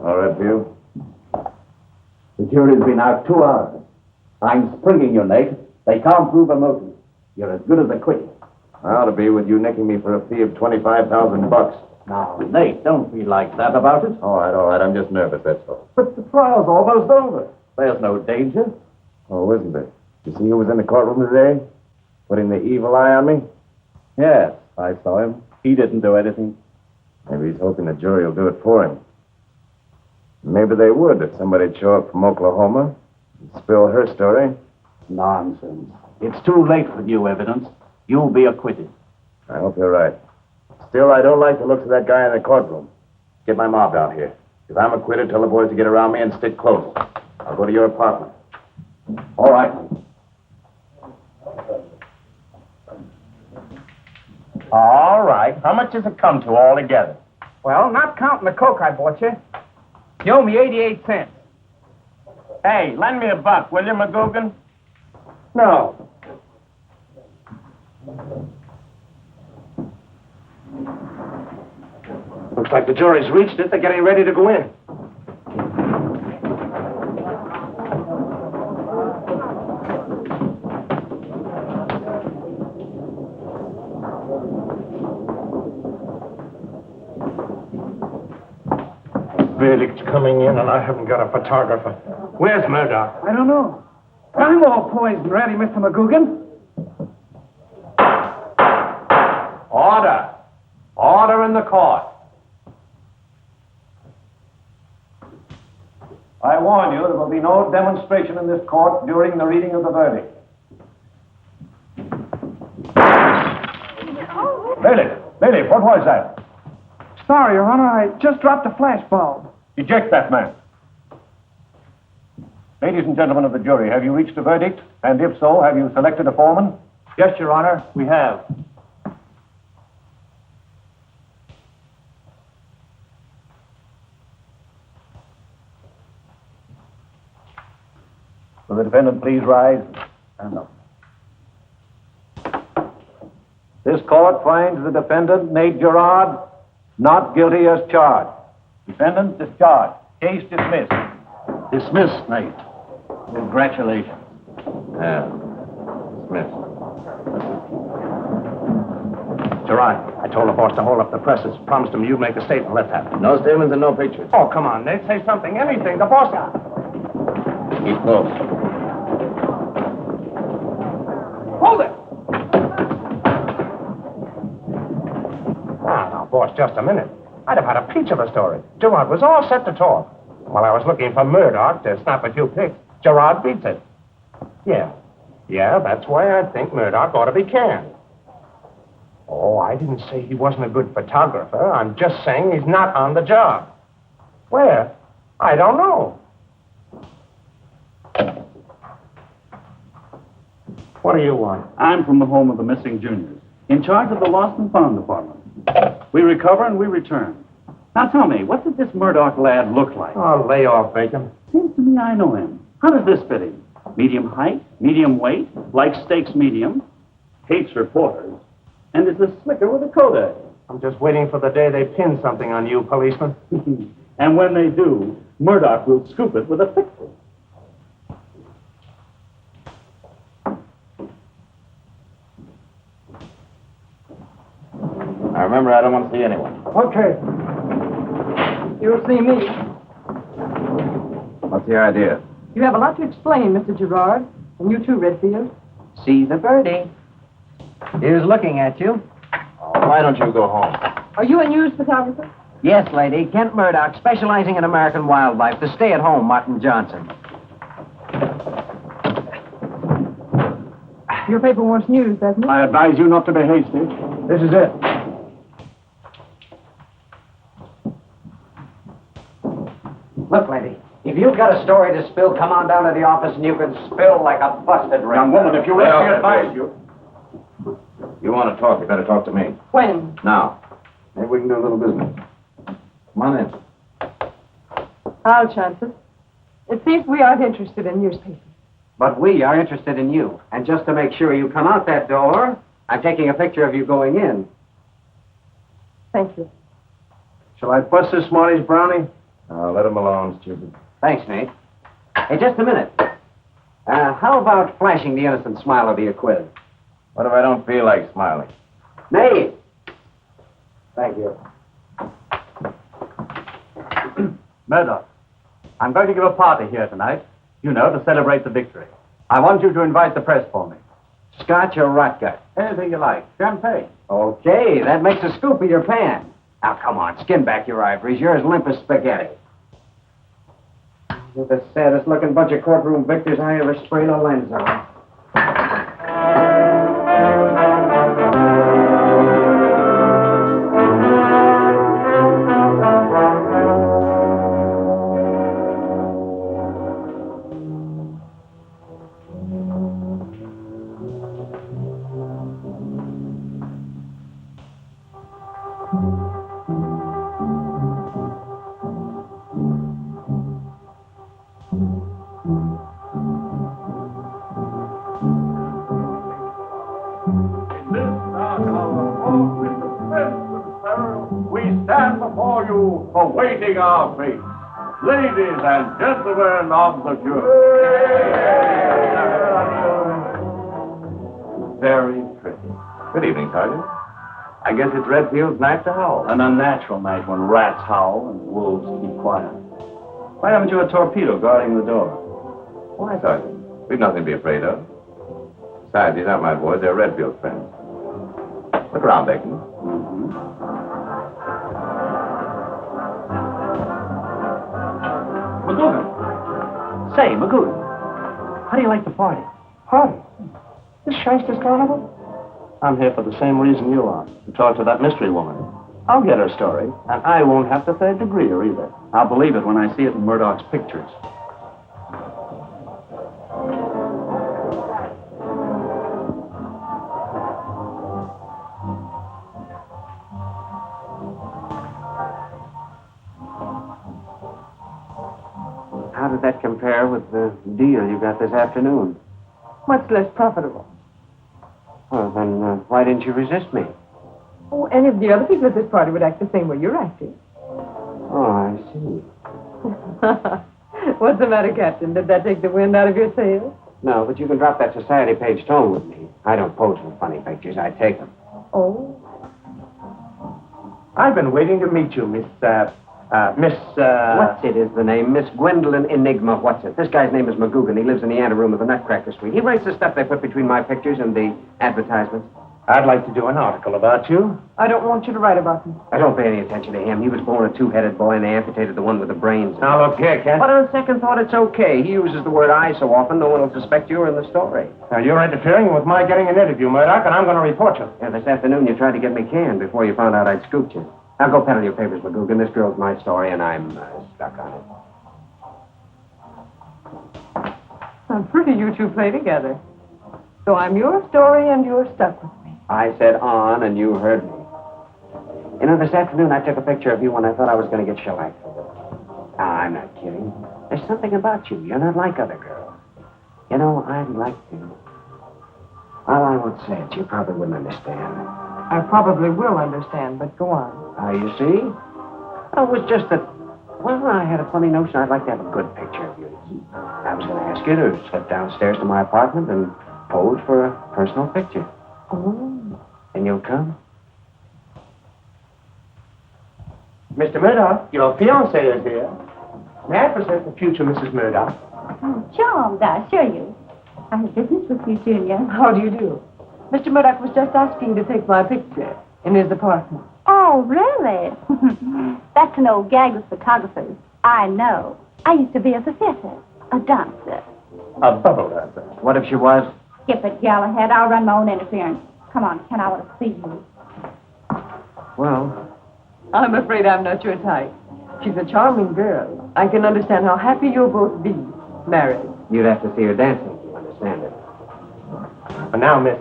All right, Bill. The jury's been out 2 hours. I'm springing you, Nate. They can't prove a motive. You're as good as acquitted. I ought to be with you nicking me for a fee of $25,000. Now, Nate, don't be like that about it. All right. I'm just nervous, that's all. But the trial's almost over. There's no danger. Oh, isn't there? You see who was in the courtroom today? Putting the evil eye on me? Yes, I saw him. He didn't do anything. Maybe he's hoping the jury will do it for him. Maybe they would if somebody'd show up from Oklahoma and spill her story. Nonsense. It's too late for new evidence. You'll be acquitted. I hope you're right. Still, I don't like the looks of that guy in the courtroom. Get my mob down here. If I'm acquitted, tell the boys to get around me and stick close. I'll go to your apartment. All right. All right. How much does it come to altogether? Well, not counting the Coke I bought you. You owe me 88 cents. Hey, lend me $1, will you, McGoogin? No. Looks like the jury's reached it. They're getting ready to go in. Verdict's coming in, and I haven't got a photographer. Where's Murdock? I don't know. I'm all poised and ready, Mr. McGoogin. Order. Order in the court. I warn you, there will be no demonstration in this court during the reading of the verdict. Bailiff, what was that? Sorry, Your Honor, I just dropped a flashbulb. Eject that man. Ladies and gentlemen of the jury, have you reached a verdict? And if so, have you selected a foreman? Yes, Your Honor, we have. Will the defendant please rise? Stand up. This court finds the defendant, Nate Girard, not guilty as charged. Defendant discharged. Case dismissed. Dismissed, Nate. Congratulations. Yeah. Dismissed. Gerard, I told the boss to hold up the presses. Promised him you'd make a statement. Let's have it. No statements and no pictures. Oh, come on, Nate. Say something, anything. The boss... Keep close. Hold it! Now, boss, just a minute. I'd have had a peach of a story. Gerard was all set to talk. While I was looking for Murdock to snap a few pics, Gerard beats it. Yeah, that's why I think Murdock ought to be canned. Oh, I didn't say he wasn't a good photographer. I'm just saying he's not on the job. Where? I don't know. What do you want? I'm from the home of the missing juniors, in charge of the lost and found department. We recover and we return. Now tell me, what did this Murdock lad look like? Oh, lay off, Bacon. Seems to me I know him. How does this fit him? Medium height, medium weight, likes steaks medium, hates reporters, and is a slicker with a Kodak. I'm just waiting for the day they pin something on you, policeman. And when they do, Murdock will scoop it with a picture. Now remember, I don't want to see anyone. Okay. You'll see me. What's the idea? You have a lot to explain, Mr. Girard. And you too, Redfield. See the birdie. Here's looking at you. Oh, why don't you go home? Are you a news photographer? Yes, lady. Kent Murdock, specializing in American wildlife. The stay-at-home Martin Johnson. Your paper wants news, doesn't it? I advise you not to be hasty. This is it. Look, lady. If you've got a story to spill, come on down to the office and you can spill like a busted ring. Young woman, if you wish, I advise you. You want to talk, you better talk to me. When? Now. Maybe we can do a little business. Come on in. I'll chance it. It seems we aren't interested in newspapers. But we are interested in you. And just to make sure you come out that door, I'm taking a picture of you going in. Thank you. Shall I bust this Smarties brownie? Let him alone, stupid. Thanks, Nate. Hey, just a minute. How about flashing the innocent smile over your quiz? What if I don't feel like smiling? Nate! Thank you. Murdock, I'm going to give a party here tonight, to celebrate the victory. I want you to invite the press for me. Scotch or rotgut? Anything you like. Champagne. Okay, that makes a scoop of your pan. Now, come on, skin back your ivories. You're as limp as spaghetti. You're the saddest-looking bunch of courtroom victors I ever sprayed a lens on. Awaiting our fate, ladies and gentlemen of the jury. Very pretty. Good evening, Sergeant. I guess it's Redfield's night to howl. An unnatural night when rats howl and wolves keep quiet. Why haven't you a torpedo guarding the door? Why, Sergeant? We've nothing to be afraid of. Besides, these aren't my boys. They're Redfield's friends. Look around, Bacon. McGoogin. Say, McGoogin, how do you like the party? Party? This Hester's carnival? I'm here for the same reason you are, to talk to that mystery woman. I'll get her story, and I won't have to third degree her either. I'll believe it when I see it in Murdock's pictures. How did that compare with the deal you got this afternoon? Much less profitable. Well, then why didn't you resist me? Oh, any of the other people at this party would act the same way you're acting. Oh, I see. What's the matter, Captain? Did that take the wind out of your sails? No, but you can drop that society page tone with me. I don't pose for funny pictures. I take them. Oh? I've been waiting to meet you, Miss... What's it is the name? Miss Gwendolyn Enigma What's it? This guy's name is McGoogin. He lives in the anteroom of the Nutcracker Suite. He writes the stuff they put between my pictures and the advertisements. I'd like to do an article about you. I don't want you to write about me. I don't pay any attention to him. He was born a two-headed boy, and they amputated the one with the brains. Now, look here, Kent. But on second thought, it's okay. He uses the word I so often, no one will suspect you're in the story. Now, you're interfering with my getting an interview, Murdock, and I'm going to report you. Yeah, this afternoon you tried to get me canned before you found out I'd scooped you. Now, go peddle your papers, McGoogin. This girl's my story, and I'm stuck on it. I'm pretty you two play together. So I'm your story, and you're stuck with me. I said on, and you heard me. You know, this afternoon I took a picture of you when I thought I was going to get shellacked for it. Now, I'm not kidding. There's something about you. You're not like other girls. You know, I'd like to. Well, I won't say it. You probably wouldn't understand. I probably will understand, but go on. You see? Oh, it was just that, well, I had a funny notion I'd like to have a good picture of you to keep. I was going to ask you to slip downstairs to my apartment and pose for a personal picture. Oh. And you'll come? Mr. Murdock, your fiancée is here. May I present the future Mrs. Murdock? Oh, charmed, I assure you. I have business with you, Junior. How do you do? Mr. Murdock was just asking to take my picture in his apartment. Oh, really? That's an old gag with photographers. I know. I used to be a professor, a dancer. A bubble dancer. What if she was? Skip it, Galahad. I'll run my own interference. Come on, Ken, I want to see you. Well, I'm afraid I'm not your type. She's a charming girl. I can understand how happy you'll both be married. you'd have to see her dancing to understand it. But now, Miss...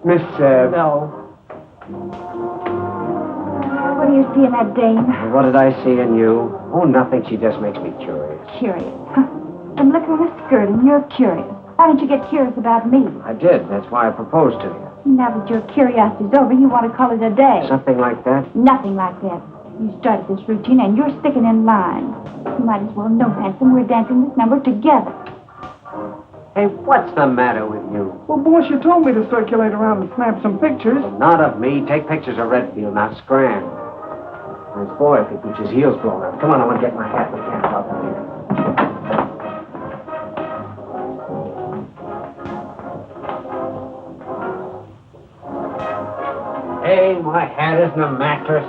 No. What do you see in that dame? What did I see in you? Oh, nothing. She just makes me curious. Curious. Some liquor in her skirt, and you're curious. Why don't you get curious about me? I did. That's why I proposed to you. Now that your curiosity's over, you want to call it a day. Something like that? Nothing like that. You started this routine and you're sticking in line. You might as well know, handsome, we're dancing this number together. Hey, what's the matter with you? Well, boss, you told me to circulate around and snap some pictures. Not of me. Take pictures of Redfield, not scram. This boy could keep his heels blown up. Come on, I want to get my hat. We can't talk out here. Hey, my hat isn't a mattress.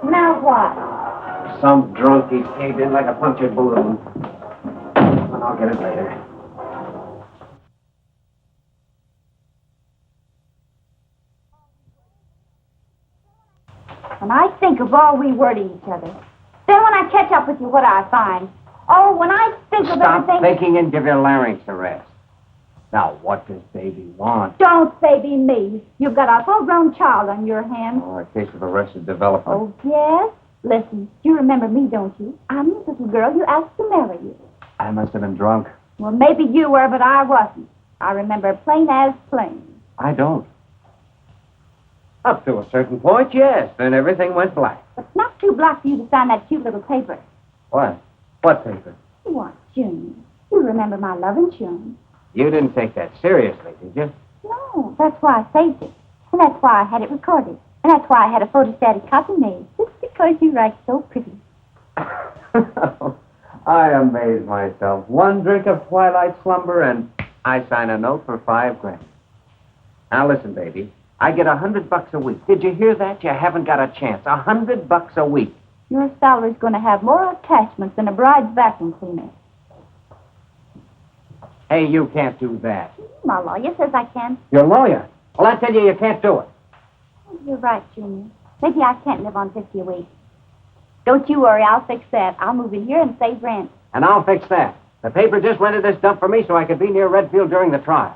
Now what? Some drunk, he's caved in like a punctured balloon. And I'll get it later. When I think of all we were to each other, then when I catch up with you, what do I find? Oh, when I think of Stop everything... thinking and give your larynx a rest. Now, what does baby want? Don't baby me. You've got a full-grown child on your hands. Oh, a case of arrested development. Oh, yes? Listen, you remember me, don't you? I'm the little girl you asked to marry you. I must have been drunk. Well, maybe you were, but I wasn't. I remember plain as plain. I don't. Up to a certain point, yes. Then everything went black. But it's not too black for you to sign that cute little paper. What? What paper? What, Junior? You remember my love insurance. You didn't take that seriously, did you? No, that's why I saved it. And that's why I had it recorded. And that's why I had a photostatic copy made. Just because you write so pretty. I amaze myself. One drink of twilight slumber and I sign a note for $5,000. Now listen, baby. I get $100 a week. Did you hear that? You haven't got a chance. $100 a week. Your salary's going to have more attachments than a bride's vacuum cleaner. Hey, you can't do that. My lawyer says I can. Your lawyer? Well, I tell you can't do it. You're right, Junior. Maybe I can't live on $50 a week. Don't you worry, I'll fix that. I'll move in here and save rent. And I'll fix that. The paper just rented this dump for me so I could be near Redfield during the trial.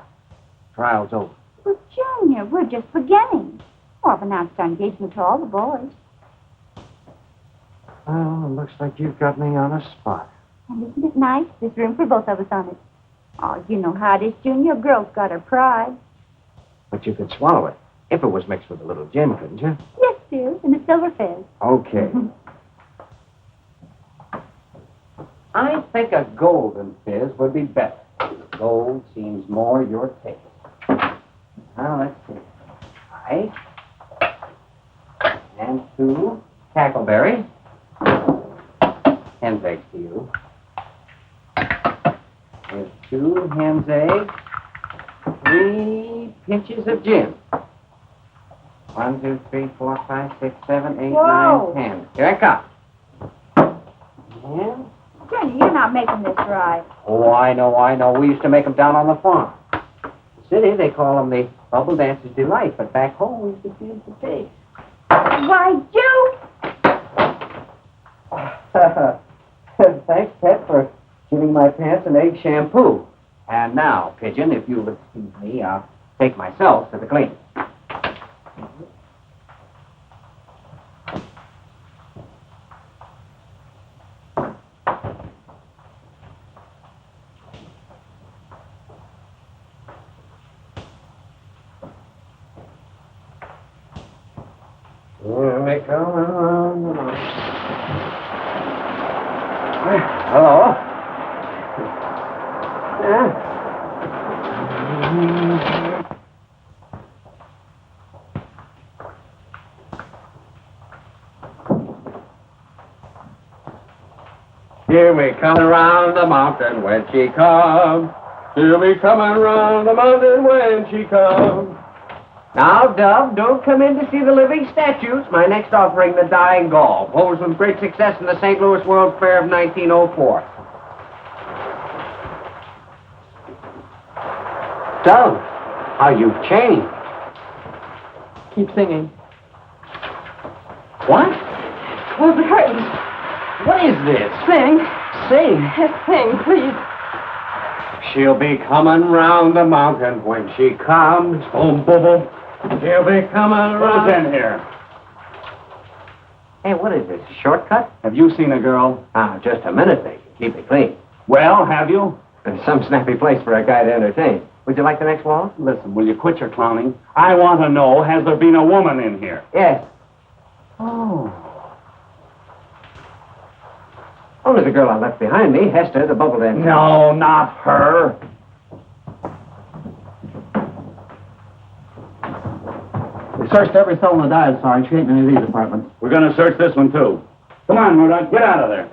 Trial's over. Well, Junior, we're just beginning. Oh, I've announced our engagement to all the boys. Well, it looks like you've got me on a spot. And isn't it nice? There's room for both of us on it. Oh, you know how it is, Junior. A girl's got her pride. But you could swallow it. If it was mixed with a little gin, couldn't you? Yes, dear, and a silver fizz. Okay. I think a golden fizz would be better. Gold seems more your taste. Now, let's see. Ice. And 2 cackleberry. Hen's eggs to you. There's 2 hen's eggs. 3 pinches of gin. 1, 2, 3, 4, 5, 6, 7, 8, Whoa. 9, 10. Here I come. And... Junior, you're not making this right. Oh, I know. We used to make them down on the farm. In the city, they call them the Bubble Dancer's Delight, but back home, we used to feed the pigs. Why, you... Thanks, Pet, for giving my pants an egg shampoo. And now, Pigeon, if you'll excuse me, I'll take myself to the clean. Hello? Hear me coming around the mountain when she comes. Hear me coming around the mountain when she comes. Now, Dove, don't come in to see the living statues. My next offering, the dying Gaul, posed with great success in the St. Louis World Fair of 1904. Dove, how you've changed. Keep singing. What? Close the curtains. What is this? Sing. Sing. Yes, sing, please. She'll be coming round the mountain when she comes. Boom, boom, boom. She'll be coming around. Who's in here? Hey, what is this? A shortcut? Have you seen a girl? Ah, just a minute, baby. Keep it clean. Well, have you? There's some snappy place for a guy to entertain. Would you like the next waltz? Listen, will you quit your clowning? I want to know, has there been a woman in here? Yes. Oh. Only the girl I left behind me, Hester, the bubble dancer. No, not her. We searched every cell in the dive, Sarge. She ain't in any of these apartments. We're going to search this one, too. Come on, Murdock, get out of there.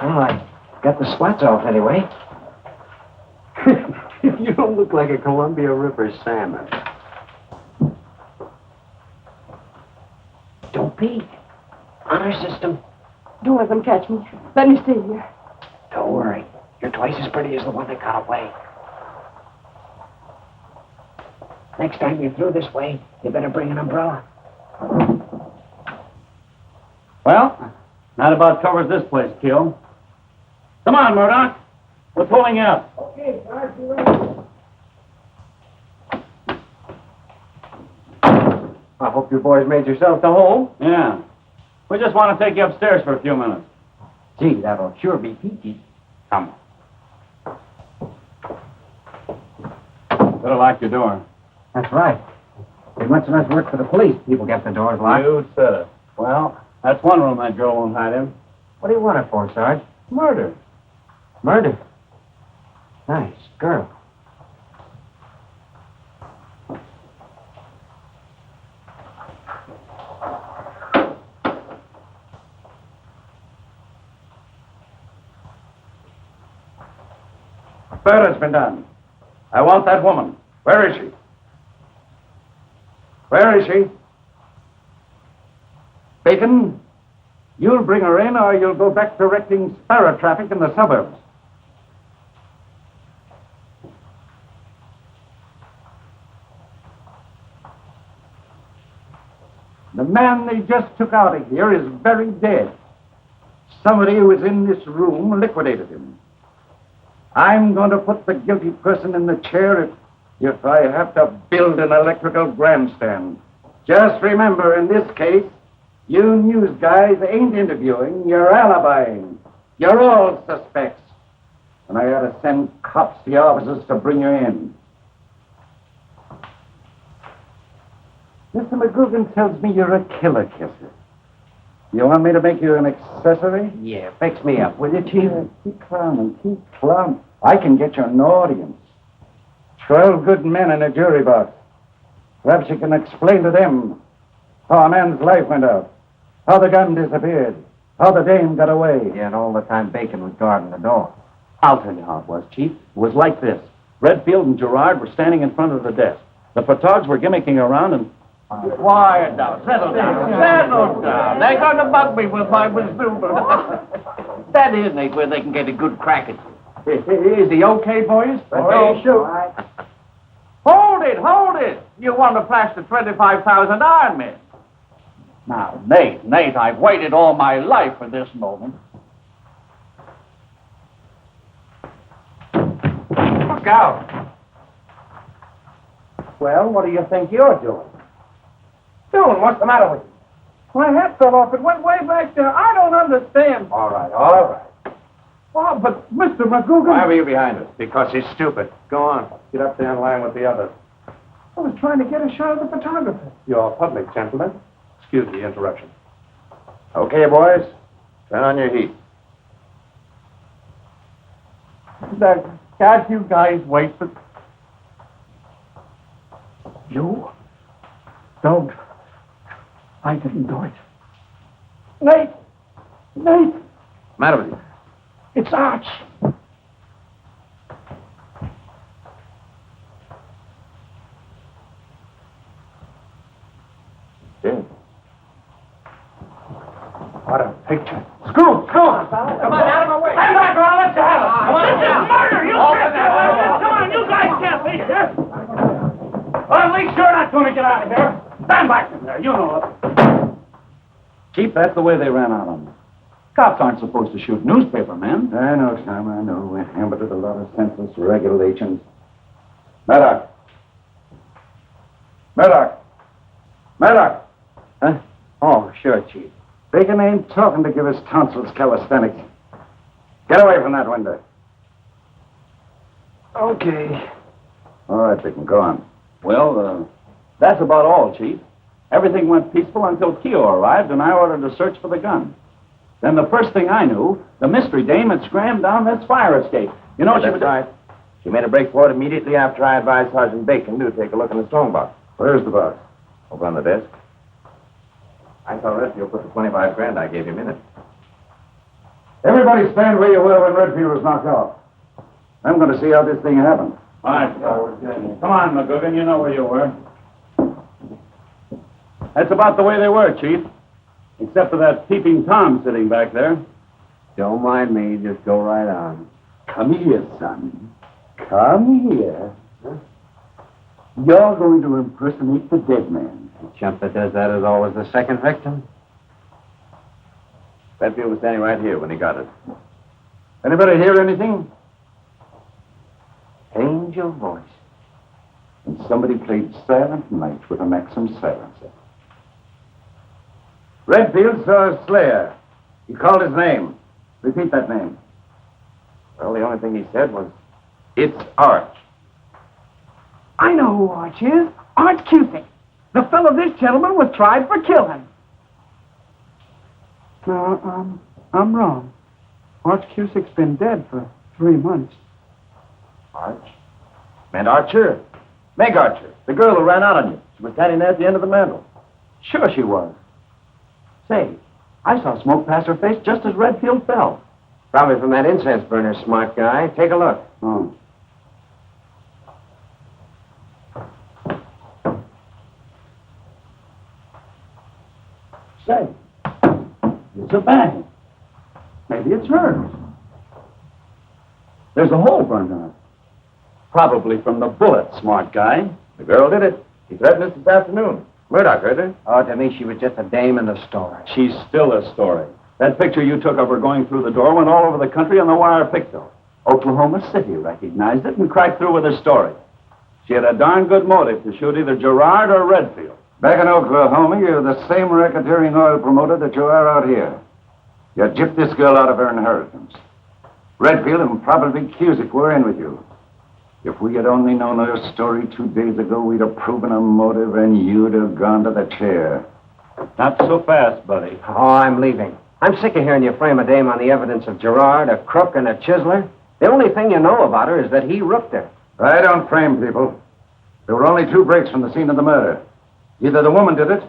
Well, I got the spots off anyway. You don't look like a Columbia River salmon. Don't peek. Honor system. Don't let them catch me. Let me stay here. Don't worry. You're twice as pretty as the one that got away. Next time you're through this way, you better bring an umbrella. Well, that about covers this place, Keel. Come on, Murdock. We're pulling out. Okay, Sarge, you ready? I hope you boys made yourselves to home. Yeah. We just want to take you upstairs for a few minutes. Gee, that'll sure be peachy. Come. Better lock your door. That's right. There's much less work for the police. People get the doors locked. You said it. Well, that's one room that girl won't hide in. What do you want it for, Sarge? Murder. Murder. Nice girl. Murder's been done. I want that woman. Where is she? Where is she? Bacon, you'll bring her in or you'll go back directing sparrow traffic in the suburbs. The man they just took out of here is very dead. Somebody who was in this room liquidated him. I'm going to put the guilty person in the chair if I have to build an electrical grandstand. Just remember, in this case, you news guys ain't interviewing, you're alibying. You're all suspects. And I ought to send cops to your offices to bring you in. Mr. McGoogin tells me you're a killer kisser. You want me to make you an accessory? Yeah, fix me up, will you, Chief? Keep clowning, keep clowning. I can get you an audience. 12 good men in a jury box. Perhaps you can explain to them how a man's life went out, how the gun disappeared, how the dame got away. Yeah, and all the time Bacon was guarding the door. I'll tell you how it was, Chief. It was like this. Redfield and Girard were standing in front of the desk. The photogs were gimmicking around and... Quiet now. Settle down. Settle down. They're going to bug me with my maneuver. That is, Nate, where they can get a good crack at you. Is he okay, boys? Okay, sure. Hold it, hold it. You want to flash the 25,000 Iron Men. Now, Nate, I've waited all my life for this moment. Look out. Well, what do you think you're doing? Doing? What's the matter with you? My hat fell off. It went way back there. I don't understand. All right. Oh, but Mr. McGoogin... Why were you behind us? Because he's stupid. Go on. Get up there in line with the others. I was trying to get a shot of the photographer. You're public, gentlemen. Excuse the interruption. Okay, boys. Turn on your heat. Can't you guys wait for... You? Don't. I didn't do it. Nate! What's the matter with you? It's Arch. Dead. What a picture. Screw! Come on, out of my way. Stand back or I'll let you have it. Come on, this is murder. You can't. Come on, you guys can't be here. Well, at least you're not going to get out of here. Stand back from there. You know it. Chief, that's the way they ran out on me. Cops aren't supposed to shoot newspaper men. I know, Sam, I know. We're hampered with a lot of senseless regulations. Murdock! Huh? Oh, sure, Chief. Bacon ain't talking to give his tonsils calisthenics. Get away from that window. Okay. All right, Bacon, go on. Well, that's about all, Chief. Everything went peaceful until Keogh arrived, and I ordered a search for the gun. Then the first thing I knew, the mystery dame had scrammed down this fire escape. You know, That's right. She made a break for it immediately after I advised Sergeant Bacon to take a look in the strong box. Where's the box? Over on the desk. I saw Redfield put the 25 grand I gave him in it. Everybody stand where you were when Redfield was knocked off. I'm going to see how this thing happened. All right, come on, McGoogin. You know where you were. That's about the way they were, Chief. Except for that peeping Tom sitting back there. Don't mind me. Just go right on. Come here, son. Come here. You're going to impersonate the dead man. The chump that does that is always the second victim. Redfield was standing right here when he got it. Anybody hear anything? Angel voice. And somebody played Silent Night with a Maxim silencer. Redfield saw a slayer. He called his name. Repeat that name. Well, the only thing he said was, "It's Arch." I know who Arch is. Arch Cusick. The fellow this gentleman was tried for killing. No, I'm wrong. Arch Cusick's been dead for 3 months. Arch? Meant Archer. Meg Archer, the girl who ran out on you. She was standing there at the end of the mantel. Sure she was. Say, I saw smoke pass her face just as Redfield fell. Probably from that incense burner, smart guy. Take a look. Oh. Say, it's a bag. Maybe it's hers. There's a hole burned on it. Probably from the bullet, smart guy. The girl did it. He threatened us this afternoon. Murdock heard her. Oh, to me, she was just a dame in the story. She's still a story. That picture you took of her going through the door went all over the country on the wire picto. Oklahoma City recognized it and cracked through with her story. She had a darn good motive to shoot either Girard or Redfield. Back in Oklahoma, you're the same racketeering oil promoter that you are out here. You gypped this girl out of her inheritance. Redfield and probably Cusick were in with you. If we had only known her story 2 days ago, we'd have proven a motive and you'd have gone to the chair. Not so fast, buddy. Oh, I'm leaving. I'm sick of hearing you frame a dame on the evidence of Girard, a crook, and a chiseler. The only thing you know about her is that he rooked her. I don't frame people. There were only 2 breaks from the scene of the murder. Either the woman did it,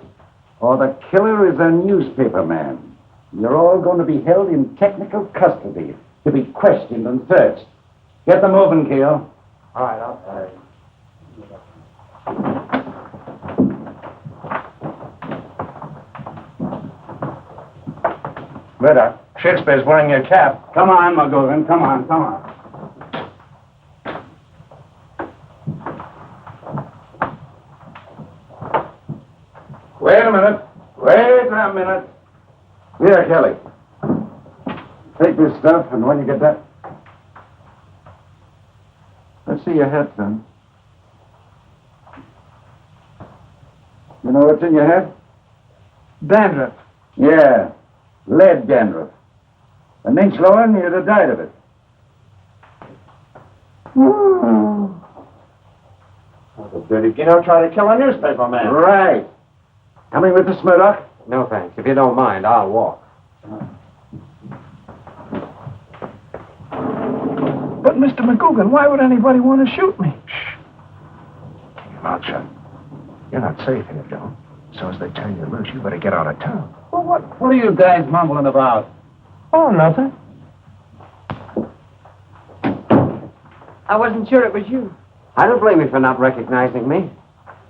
or the killer is a newspaper man. You're all going to be held in technical custody to be questioned and searched. Get them moving, Keogh. All right, I'll try. Murdock, Shakespeare's wearing your cap. Come on, McGoogin. Come on, come on. Wait a minute. Wait a minute. Here, Kelly. Take this stuff, and when you get that... Let's see your head, son. You know what's in your head? Dandruff. Yeah, lead dandruff. An inch lower and you'd have died of it. The dirty kiddo tried to kill a newspaper man. Right. Coming with us, Murdock? No, thanks. If you don't mind, I'll walk. But, Mr. McGoogin, why would anybody want to shoot me? Shh. Keep your mouth shut. You're not safe here, Joe. So as they turn you loose, you better get out of town. Well, what are you guys mumbling about? Oh, nothing. I wasn't sure it was you. I don't blame you for not recognizing me.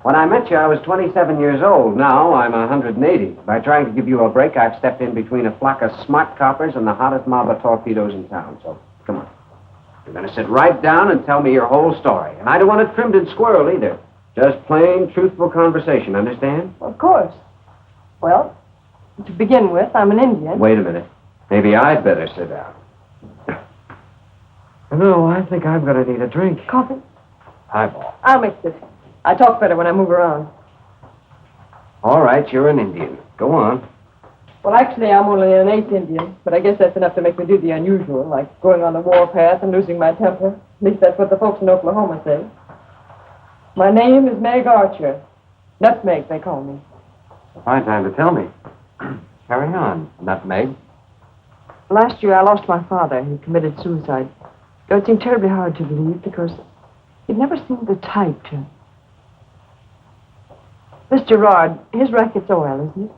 When I met you, I was 27 years old. Now I'm 180. By trying to give you a break, I've stepped in between a flock of smart coppers and the hottest mob of torpedoes in town. So, come on. You're going to sit right down and tell me your whole story. And I don't want it trimmed and squirrel either. Just plain, truthful conversation, understand? Of course. Well, to begin with, I'm an Indian. Wait a minute. Maybe I'd better sit down. No, I think I'm going to need a drink. Coffee? Highball. I'll mix it. I talk better when I move around. All right, you're an Indian. Go on. Well, actually, I'm only an 8th Indian, but I guess that's enough to make me do the unusual, like going on the warpath and losing my temper. At least that's what the folks in Oklahoma say. My name is Meg Archer. Nutmeg, they call me. A fine time to tell me. Carry on, Nutmeg. Last year, I lost my father. He committed suicide. It seemed terribly hard to believe because he'd never seemed the type to. This Girard, his racket's oil, isn't it?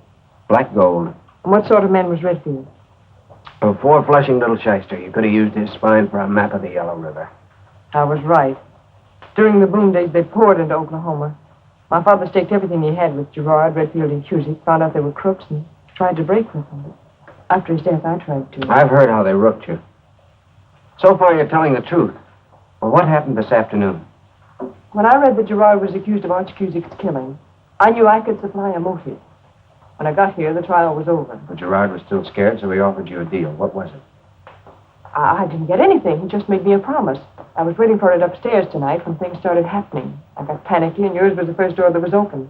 Black gold. And what sort of man was Redfield? A four-flushing little shyster. You could have used his spine for a map of the Yellow River. I was right. During the boom days, they poured into Oklahoma. My father staked everything he had with Girard, Redfield, and Cusick, found out they were crooks, and tried to break with them. After his death, I tried to. I've heard how they rooked you. So far, you're telling the truth. Well, what happened this afternoon? When I read that Girard was accused of Arch Cusick's killing, I knew I could supply a motive. When I got here, the trial was over. But Girard was still scared, so he offered you a deal. What was it? I didn't get anything. He just made me a promise. I was waiting for it upstairs tonight when things started happening. I got panicky, and yours was the first door that was open.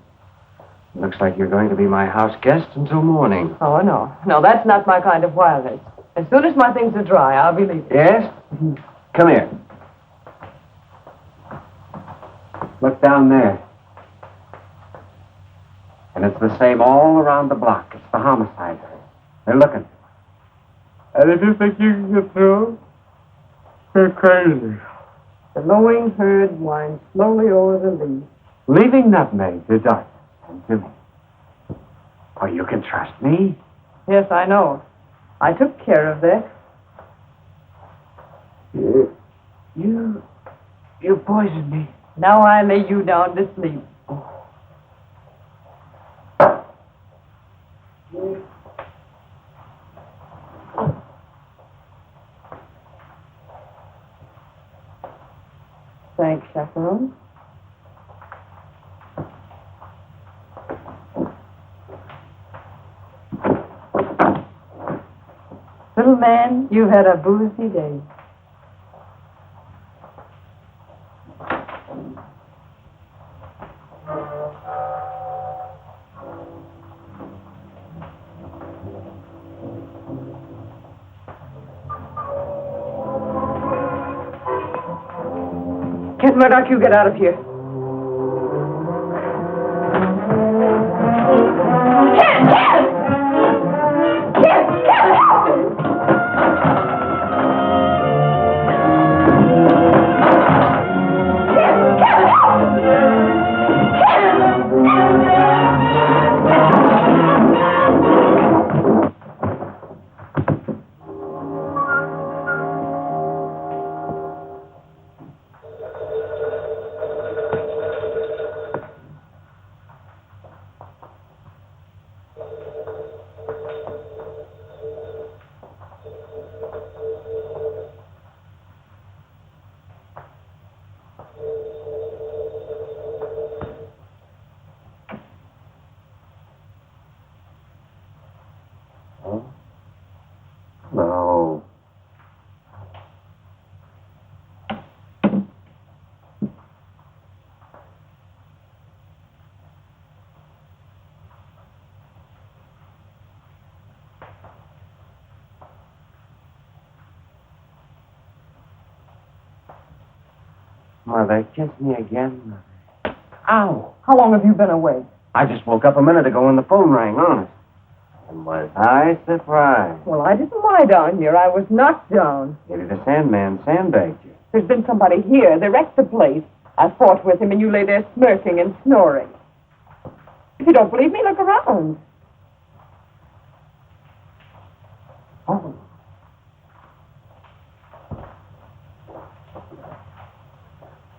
Looks like you're going to be my house guest until morning. Oh, no. No, that's not my kind of wildness. As soon as my things are dry, I'll be leaving. Yes? Come here. Look down there. And it's the same all around the block. It's the homicide. They're looking. And if you think you can get through, you're crazy. The lowing herd winds slowly over the lea. Leaving Nutmeg to Dark and to me. Oh, you can trust me. Yes, I know. I took care of that. You poisoned me. Now I lay you down to sleep. Thanks, chaperone. Little man, you've had a boozy day. Kent Murdock, you get out of here. No. Mother, kiss me again. Ow! How long have you been away? I just woke up a minute ago when the phone rang, honest. And was I surprised? Well, I didn't lie down here. I was knocked down. Maybe the Sandman sandbagged you. There's been somebody here. They wrecked the place. I fought with him, and you lay there smirking and snoring. If you don't believe me, look around. Oh.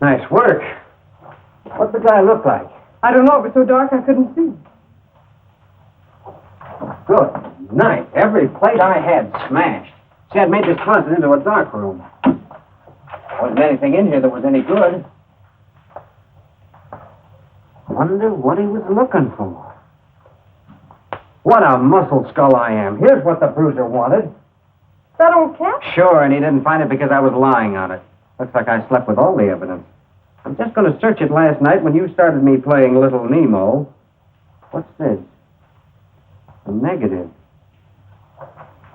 Nice work. What'd the guy look like? I don't know. It was so dark I couldn't see. Good night. Every plate I had smashed. See, I'd made this closet into a dark room. Wasn't anything in here that was any good. Wonder what he was looking for. What a muscle skull I am. Here's what the bruiser wanted. That old cat? Sure, and he didn't find it because I was lying on it. Looks like I slept with all the evidence. I'm just going to search it last night when you started me playing Little Nemo. What's this? A negative.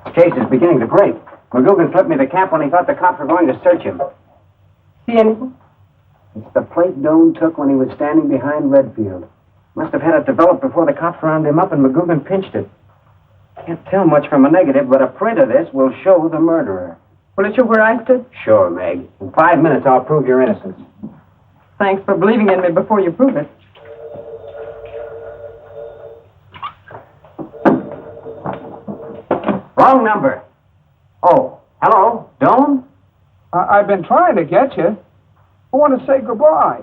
This case is beginning to break. McGoogin slipped me the cap when he thought the cops were going to search him. See anything? It's the plate Doan took when he was standing behind Redfield. Must have had it developed before the cops rounded him up and McGoogin pinched it. Can't tell much from a negative, but a print of this will show the murderer. Will it show where I stood? Sure, Meg. In 5 minutes, I'll prove your innocence. Thanks for believing in me before you prove it. Wrong number. Oh, hello, Doan? I've been trying to get you. I want to say goodbye.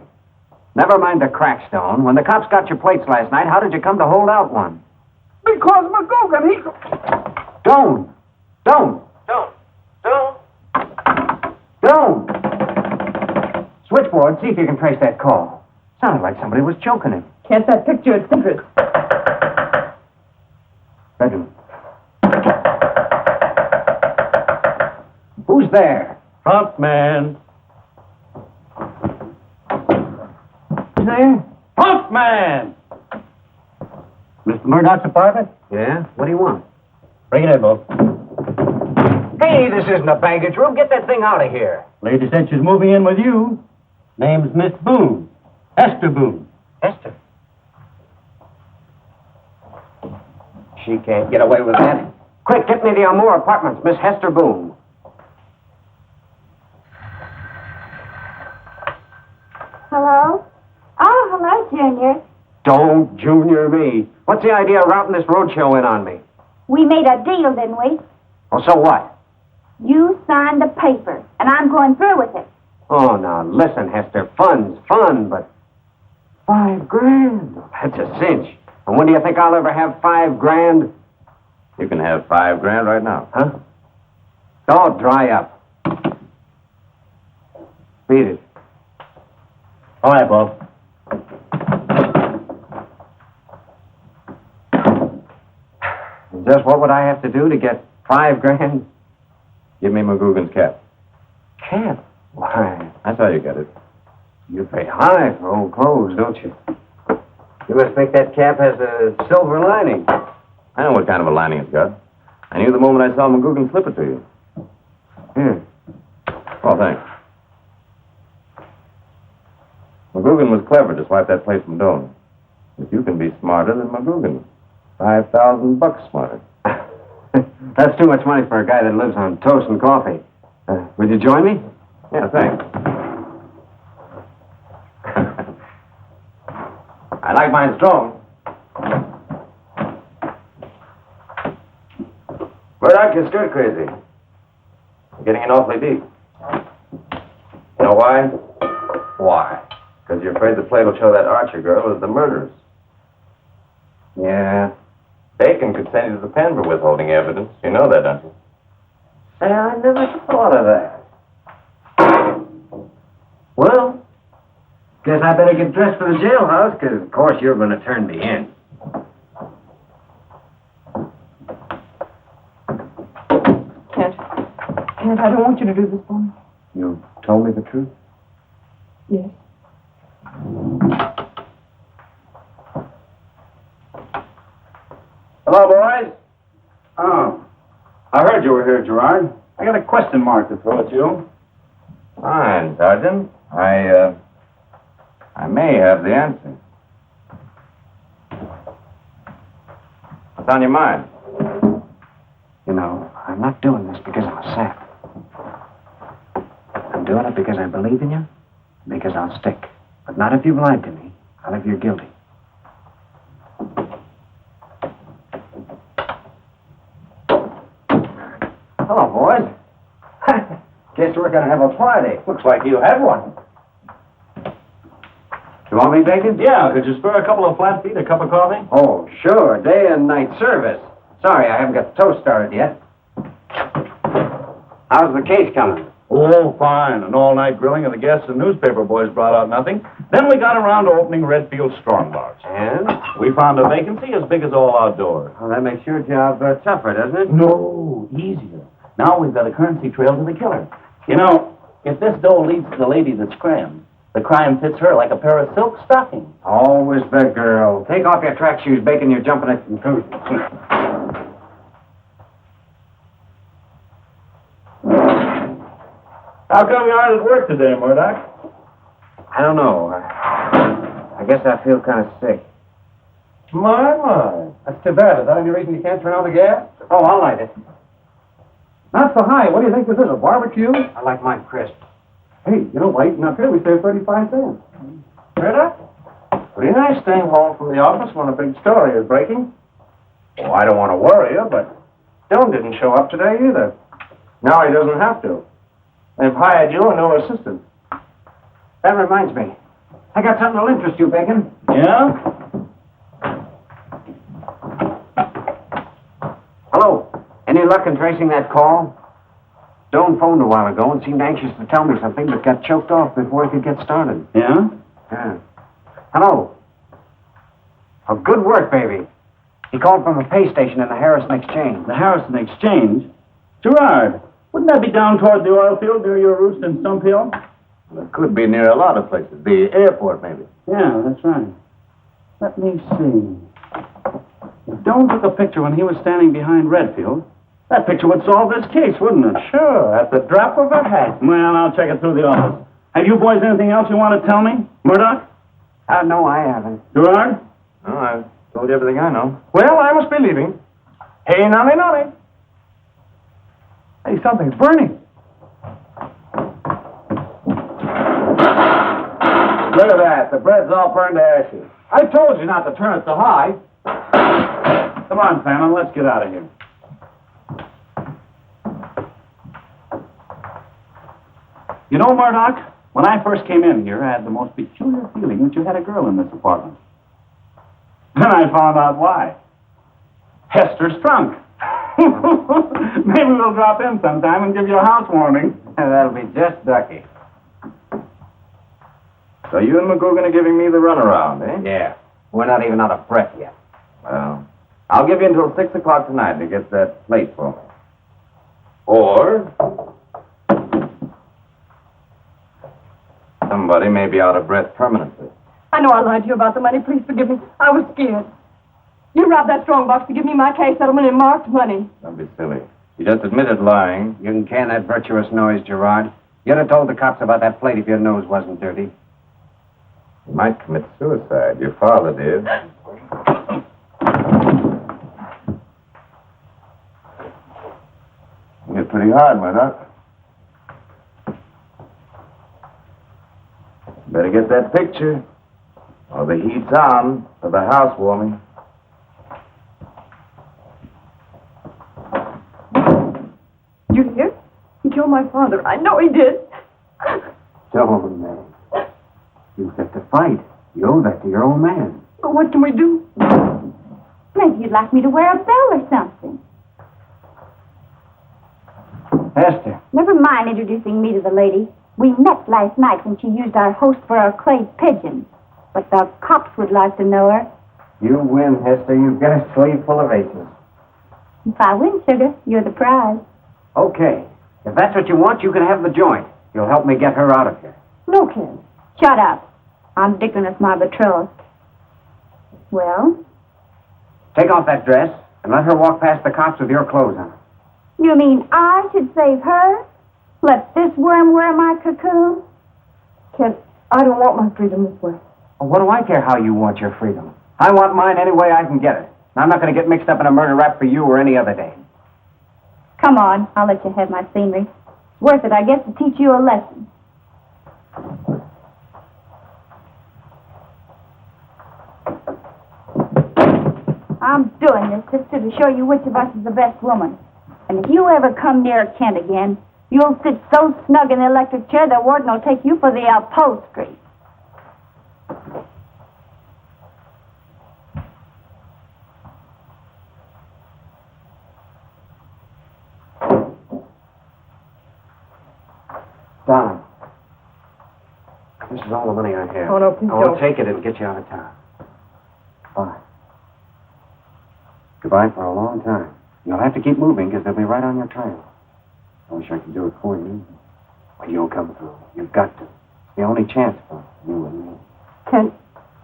Never mind the crack, Stone. When the cops got your plates last night, how did you come to hold out one? Because McGoogin, he... Doan! Switchboard, see if you can trace that call. Sounded like somebody was choking him. Can't that picture its secret? Bedroom. Who's there? Front man. Who's there? Front man! Mr. Murdock's apartment? Yeah? What do you want? Bring it in, Bob. Hey, this isn't a baggage room. Get that thing out of here. Lady said she's moving in with you. Name's Miss Boone. Hester Boone. Hester. She can't get away with that. Quick, get me the Amore Apartments, Miss Hester Boone. Hello? Oh, hello, Junior. Don't junior me. What's the idea of routing this roadshow in on me? We made a deal, didn't we? Oh, so what? You signed the paper, and I'm going through with it. Oh, now, listen, Hester. Fun's fun, but $5,000. That's a cinch. And when do you think I'll ever have $5,000? You can have $5,000 right now. Huh? Oh, dry up. Beat it. All right, Bob. Just what would I have to do to get $5,000? Give me McGoogin's cap. Cap? Why, That's how you get it. you pay high for old clothes, don't you? You must think that cap has a silver lining. I know what kind of a lining it's got. I knew the moment I saw McGoogin slip it to you. Here. Oh, thanks. McGoogin was clever to swipe that place from Doan. But you can be smarter than McGoogin. $5,000 smarter. That's too much money for a guy that lives on toast and coffee. Would you join me? Yeah, thanks. I like mine strong. Murdock, you're stir crazy. You're getting in awfully deep. You know why? Why? Because you're afraid the plate will show that Archer girl as the murderers. Yeah. Bacon could send you to the pen for withholding evidence. You know that, don't you? Say, I never thought of that. Well, guess I better get dressed for the jailhouse, because, of course, you're going to turn me in. Kent, I don't want you to do this for me. You told me the truth? Yes. Hello, boys. Oh, I heard you were here, Girard. I got a question mark to throw at you. Fine, Sergeant. I may have the answer. What's on your mind? You know, I'm not doing this because I'm a sap. I'm doing it because I believe in you, because I'll stick. But not if you've lied to me, not if you're guilty. Hello, boys. Guess we're going to have a party. Looks like you had one. You want me, Bacon? Yeah, could you spare a couple of flat feet, a cup of coffee? Oh, sure. Day and night service. Sorry, I haven't got the toast started yet. How's the case coming? Oh, fine. An all-night grilling, and the guests and newspaper boys brought out nothing. Then we got around to opening Redfield's strong bars. And? We found a vacancy as big as all outdoors. Well, that makes your job tougher, doesn't it? No, easier. Now we've got a currency trail to the killer. You know, if this dough leads to the lady that's crammed, the crime fits her like a pair of silk stockings. Always the girl. Take off your track shoes, Bacon. You're jumping at conclusions. How come you aren't at work today, Murdock? I don't know. I guess I feel kind of sick. My. That's too bad. Is that any reason you can't turn on the gas? Oh, I'll light it. Not so high. What do you think this is, a barbecue? I like mine crisp. Hey, you know, waiting up here, we saved 35 cents. Murdock? Pretty nice staying home from the office when a big story is breaking. Oh, I don't want to worry you, but Dylan didn't show up today either. Now he doesn't have to. They've hired you a new assistant. That reminds me. I got something that'll interest you, Bacon. Yeah? Hello. Any luck in tracing that call? Stone phoned a while ago and seemed anxious to tell me something, but got choked off before he could get started. Yeah? Yeah. Hello. Oh, good work, baby. He called from a pay station in the Harrison Exchange. The Harrison Exchange? Girard, wouldn't that be down toward the oil field near your roost in Stump Hill? Well, it could be near a lot of places. The airport, maybe. Yeah, that's right. Let me see. If Doan took a picture when he was standing behind Redfield, that picture would solve this case, wouldn't it? Sure, at the drop of a hat. Well, I'll check it through the office. Have you boys anything else you want to tell me? Murdock? No, I haven't. Girard? Oh, I've told you everything I know. Well, I must be leaving. Hey, nolly, nolly. Hey, something's burning. Look at that. The bread's all burned to ashes. I told you not to turn it so high. Come on, Pamela, let's get out of here. You know, Murdock, when I first came in here, I had the most peculiar feeling that you had a girl in this apartment. Then I found out why. Hester's drunk. Maybe we'll drop in sometime and give you a housewarming. That'll be just ducky. So you and McGoogin are giving me the runaround, eh? Yeah. We're not even out of breath yet. Well, I'll give you until 6 o'clock tonight to get that plate for me. Or somebody may be out of breath permanently. I know I lied to you about the money. Please forgive me. I was scared. You robbed that strong box to give me my cash settlement in marked money. Don't be silly. You just admitted lying. You can can that virtuous noise, Girard. You'd have told the cops about that plate if your nose wasn't dirty. You might commit suicide. Your father did. You hit pretty hard, Murdock. Better get that picture, or the heat's on for the housewarming. You hear? He killed my father. I know he did. Don't, man. You've got to fight. You owe that to your old man. But what can we do? Maybe you'd like me to wear a bell or something. Hester. Never mind introducing me to the lady. We met last night when she used our host for our clay pigeons. But the cops would like to know her. You win, Hester. You've got a sleeve full of aces. If I win, sugar, you're the prize. Okay. If that's what you want, you can have the joint. You'll help me get her out of here. No, kid. Shut up. I'm Dickinus, my betrothed. Well? Take off that dress and let her walk past the cops with your clothes on. You mean I should save her? Let this worm wear my cocoon? Kent, I don't want my freedom this way. Well, what do I care how you want your freedom? I want mine any way I can get it. And I'm not going to get mixed up in a murder rap for you or any other day. Come on, I'll let you have my scenery. It's worth it, I guess, to teach you a lesson. I'm doing this, sister, to show you which of us is the best woman. And if you ever come near Kent again, you'll sit so snug in the electric chair the warden will take you for the upholstery. Darling, this is all the money I have. Oh, no, please I won't don't. take it. It'll get you out of town. Bye. Goodbye for a long time. You'll have to keep moving because they'll be right on your trail. I wish I could do it for you. But you'll come through. You've got to. It's the only chance for you and me. Kent,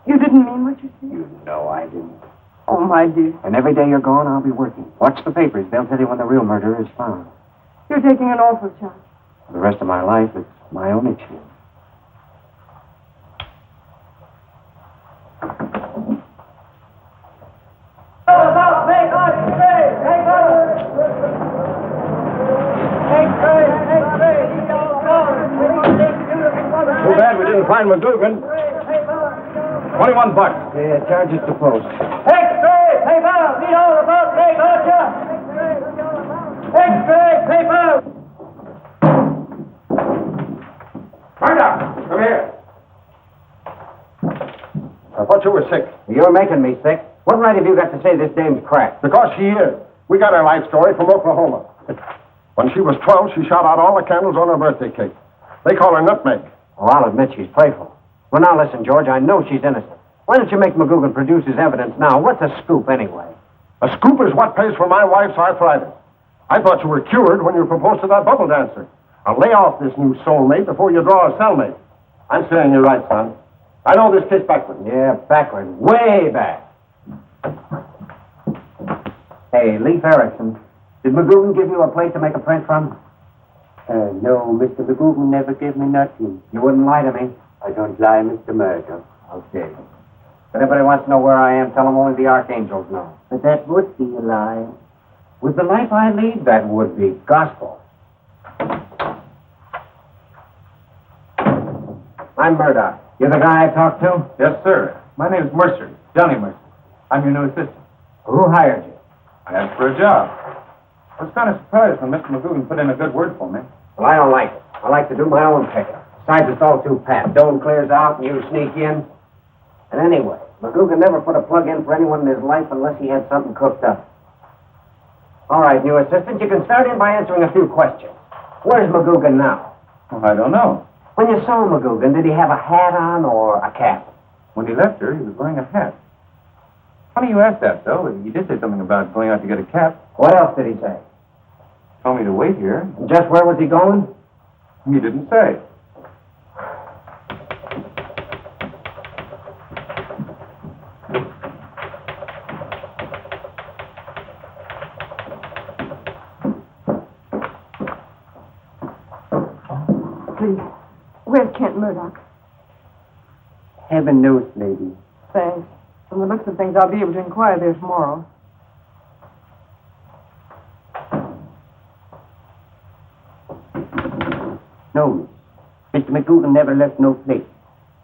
you didn't mean what you said. You know I didn't. Oh, my dear. And every day you're gone, I'll be working. Watch the papers. They'll tell you when the real murderer is found. You're taking an awful chance. For the rest of my life, it's my only chance. find McGoogin. 21 bucks. Yeah, charge it to post. Extra paper! Read all about Meg Archer! Extra paper! Murdock, come here. I thought you were sick. You're making me sick. What right have you got to say this dame's cracked? Because she is. We got her life story from Oklahoma. When she was 12, she shot out all the candles on her birthday cake. They call her Nutmeg. Oh, I'll admit she's playful. Well, now listen, George, I know she's innocent. Why don't you make McGoogin produce his evidence now? What's a scoop, anyway? A scoop is what pays for my wife's arthritis. I thought you were cured when you proposed to that bubble dancer. Now lay off this new soulmate before you draw a cellmate. I'm saying you're right, son. I know this case backward. Yeah, backward. Way back. Hey, Leif Erickson, did McGoogin give you a plate to make a print from? No, Mr. McGoogin never gave me nothing. You wouldn't lie to me. I don't lie, Mr. Murdock. Okay. If anybody wants to know where I am, tell them only the archangels know. But that would be a lie. With the life I lead, that would be gospel. I'm Murdock. You're the guy I talked to? Yes, sir. My name's Mercer, Johnny Mercer. I'm your new assistant. Who hired you? I asked for a job. I was kind of surprised when Mr. McGoogin put in a good word for me. Well, I don't like it. I like to do my own picking. Besides, it's all too pat. Doan clears out and you sneak in. And anyway, McGoogin never put a plug in for anyone in his life unless he had something cooked up. All right, new assistant, you can start in by answering a few questions. Where's McGoogin now? Well, I don't know. When you saw McGoogin, did he have a hat on or a cap? When he left her, he was wearing a hat. Funny you asked that, though. He did say something about going out to get a cap. What else did he say? Told me to wait here. And just where was he going? He didn't say. Please. Where's Kent Murdock? Heaven knows, lady. Thanks. From the looks of things, I'll be able to inquire there tomorrow. No, Mr. McGoogin never left no place.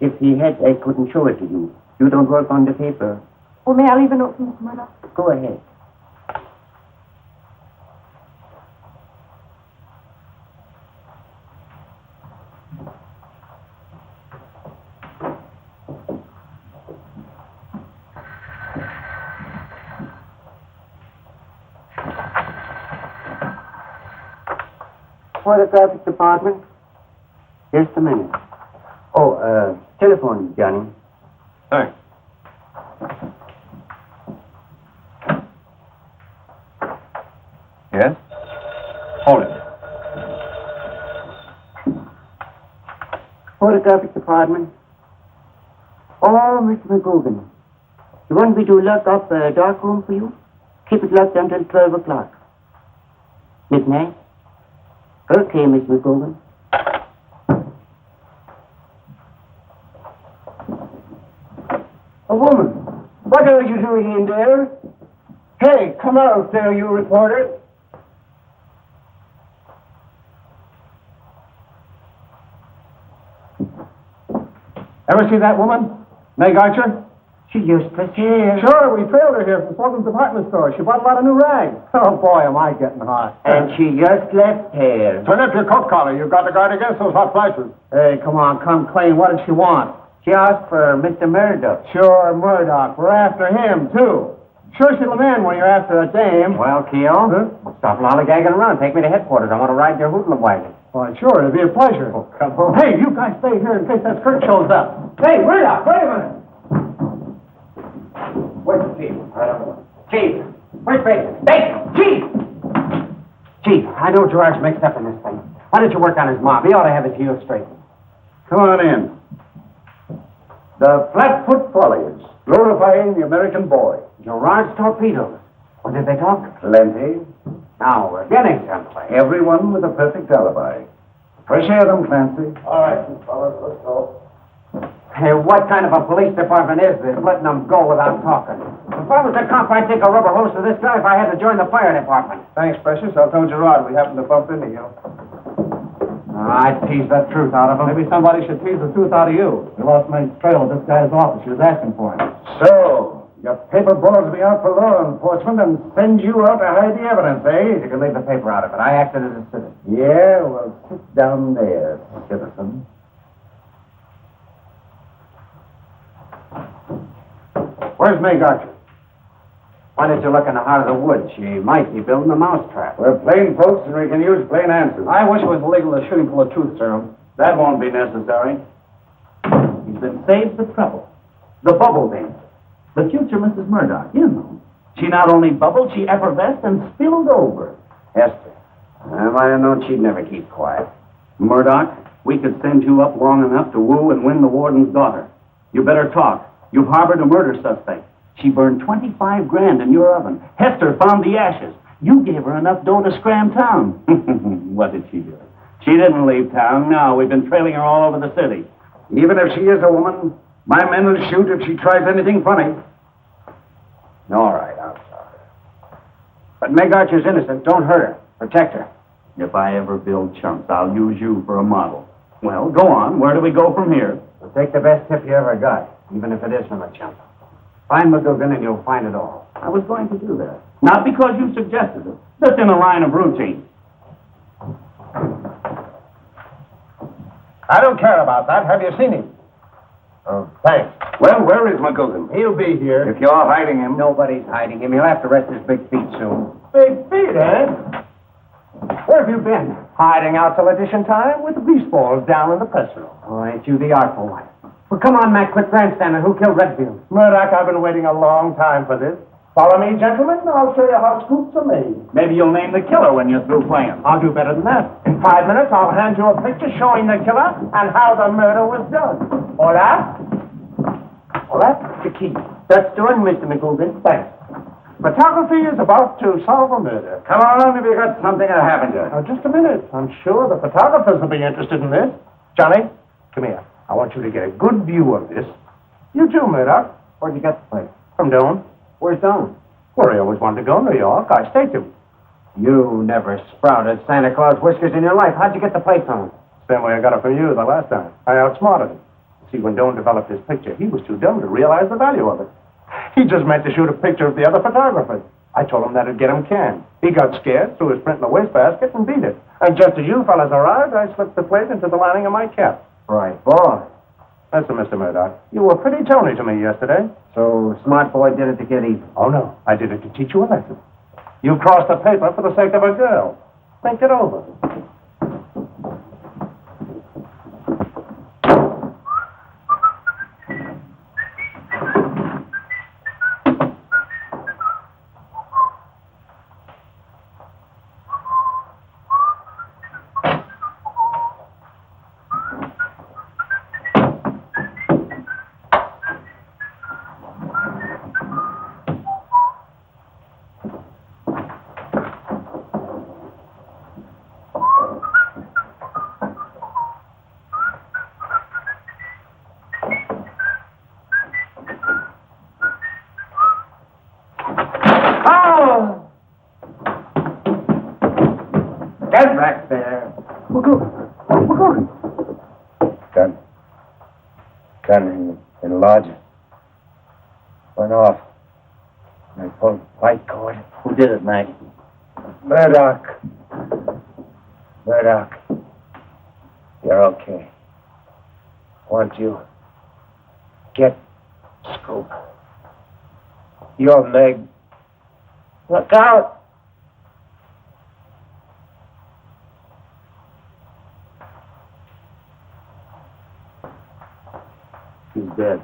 If he had, I couldn't show it to you. You don't work on the paper. Well, may I leave a note for Mr. Murdock? Go ahead. Photographic department? Just a minute. Oh, telephone, Johnny. Thanks. Yes? Hold it. Photographic department. Oh, Mr. McGoogin. You want me to lock up a dark room for you? Keep it locked until 12 o'clock. Midnight? Okay, Miss McGoogin. A woman. What are you doing in there? Hey, come out there, you reporter. Ever see that woman? Meg Archer? She just was here. Sure, we trailed her here from Fulton's department store. She bought a lot of new rags. Oh, boy, am I getting hot. And she just left here. Turn up your coat collar. You've got to guard against those hot flashes. Hey, come on, come clean. What did she want? She asked for Mr. Murdock. Sure, Murdock. We're after him, too. Sure she'll a man when you're after a dame. Well, Keel, stop lollygagging around. Take me to headquarters. I want to ride your hoodlum wagon. Why, sure, it'll be a pleasure. Oh, come on. Hey, you guys stay here in case that skirt shows up. Hey, Murdock, wait a minute. Where's the chief? I don't know. Chief, where's Baker? Baker! Chief! Chief, I know Girard's mixed up in this thing. Why don't you work on his mob? He ought to have his heels straightened. Come on in. The Flatfoot Follies, glorifying the American boy. Girard's torpedoes. What did they talk? Plenty. Now, we're getting someplace. Everyone with a perfect alibi. Fresh air them, Clancy. All right, fellas, let's go. Hey, what kind of a police department is this, letting them go without talking? If I was a cop, I'd take a rubber hose to this guy if I had to join the fire department. Thanks, Precious. I'll tell Girard we happened to bump into you. I'd tease the truth out of him. Maybe somebody should tease the truth out of you. We lost Meg's trail at this guy's office. She was asking for him. So, your paper balls me out for law enforcement and send you out to hide the evidence, eh? You can leave the paper out of it. I acted as a citizen. Yeah, well, sit down there, citizen. Where's Meg Archer? Why did you look in the heart of the woods? She might be building a mousetrap. We're plain folks and we can use plain answers. I wish it was legal to shoot him full of truth, serum. That won't be necessary. He's been saved the trouble. The bubble dancer. The future Mrs. Murdock, you know. She not only bubbled, she effervesced and spilled over. Hester. I might have known she'd never keep quiet. Murdock, we could send you up long enough to woo and win the warden's daughter. You better talk. You've harbored a murder suspect. She burned 25 grand in your oven. Hester found the ashes. You gave her enough dough to scram town. What did she do? She didn't leave town. No, we've been trailing her all over the city. Even if she is a woman, my men will shoot if she tries anything funny. All right, I'm sorry. But Meg Archer's innocent. Don't hurt her. Protect her. If I ever build chumps, I'll use you for a model. Well, go on. Where do we go from here? We'll take the best tip you ever got, even if it is from a chump. Find McGoogin and you'll find it all. I was going to do that. Not because you suggested it. Just in a line of routine. I don't care about that. Have you seen him? Oh, thanks. Well, where is McGoogin? He'll be here. If you're hiding him... Nobody's hiding him. He'll have to rest his big feet soon. Big feet, eh? Where have you been? Hiding out till audition time with the grease balls down in the press room. Oh, ain't you the artful one? Well, come on, Mac, quit grandstanding. Who killed Redfield? Murdock, I've been waiting a long time for this. Follow me, gentlemen, and I'll show you how scoops are made. Maybe you'll name the killer when you're through playing. I'll do better than that. In 5 minutes, I'll hand you a picture showing the killer and how the murder was done. All right? All right, the key. That's doing, Mr. McGoogin. Thanks. Photography is about to solve a murder. Come on, if you got something that happened to Now, just a minute. I'm sure the photographers will be interested in this. Johnny, come here. I want you to get a good view of this. You too, Murdock. Where'd you get the plate? From Doan. Where's Don? Where I always wanted to go, New York. I stayed to. You never sprouted Santa Claus whiskers in your life. How'd you get the plate from him? Same way I got it from you the last time. I outsmarted him. See, when Doan developed his picture, he was too dumb to realize the value of it. He just meant to shoot a picture of the other photographers. I told him that'd get him canned. He got scared, threw his print in the wastebasket, and beat it. And just as you fellas arrived, I slipped the plate into the lining of my cap. Right, boy. Listen, Mr. Murdock, you were pretty Tony to me yesterday. So, smart boy did it to get even. Oh, no. I did it to teach you a lesson. You crossed the paper for the sake of a girl. Think it over. Get back there. McGoogin. Gun in lodge. Went off. I pulled white cord. Who did it, Mac? Murdock. You're okay. Want you. Get Scoop. You're Meg. Look out! He's dead.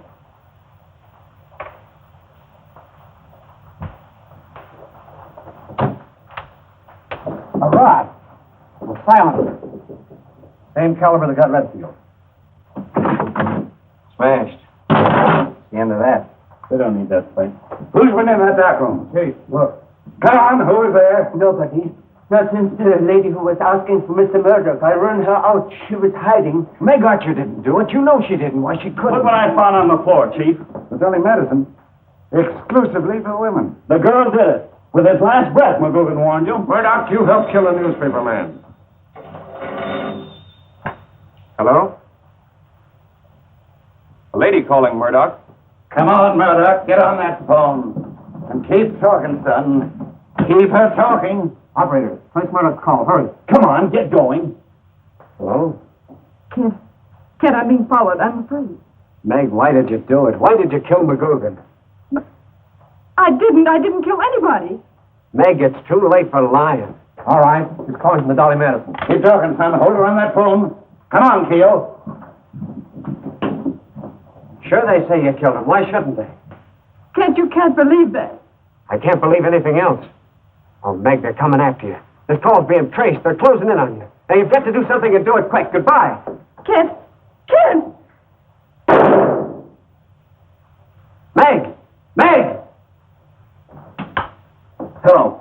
All right. Well, silent. Same caliber that got Redfield. Smashed. That's the end of that. We don't need that plate. Who's been in that dark room? Hey, look. Come on, who is there? Nobody. Not since the lady who was asking for Mr. Murdock. I run her out. She was hiding. Meg Archer didn't do it. You know she didn't. Why, she couldn't. Look what I found on the floor, Chief. It's only medicine. Exclusively for women. The girl did it. With his last breath, McGoogin warned you. Murdock, you helped kill a newspaper man. Hello? A lady calling, Murdock. Come on, Murdock, get on that phone. And keep talking, son. Keep her talking. Operator, place Murdock's call. Hurry. Come on, get going. Hello? Kent, I'm being followed. I'm afraid. Meg, why did you do it? Why did you kill McGoogin? I didn't kill anybody. Meg, it's too late for lying. All right. She's calling from the Dolly Madison. Keep talking, son. Hold her on that phone. Come on, Keel. Sure they say you killed him. Why shouldn't they? Kent, you can't believe that. I can't believe anything else. Oh, Meg, they're coming after you. This call's being traced. They're closing in on you. Now, you've got to do something and do it quick. Goodbye. Kent! Meg! Meg! Hello.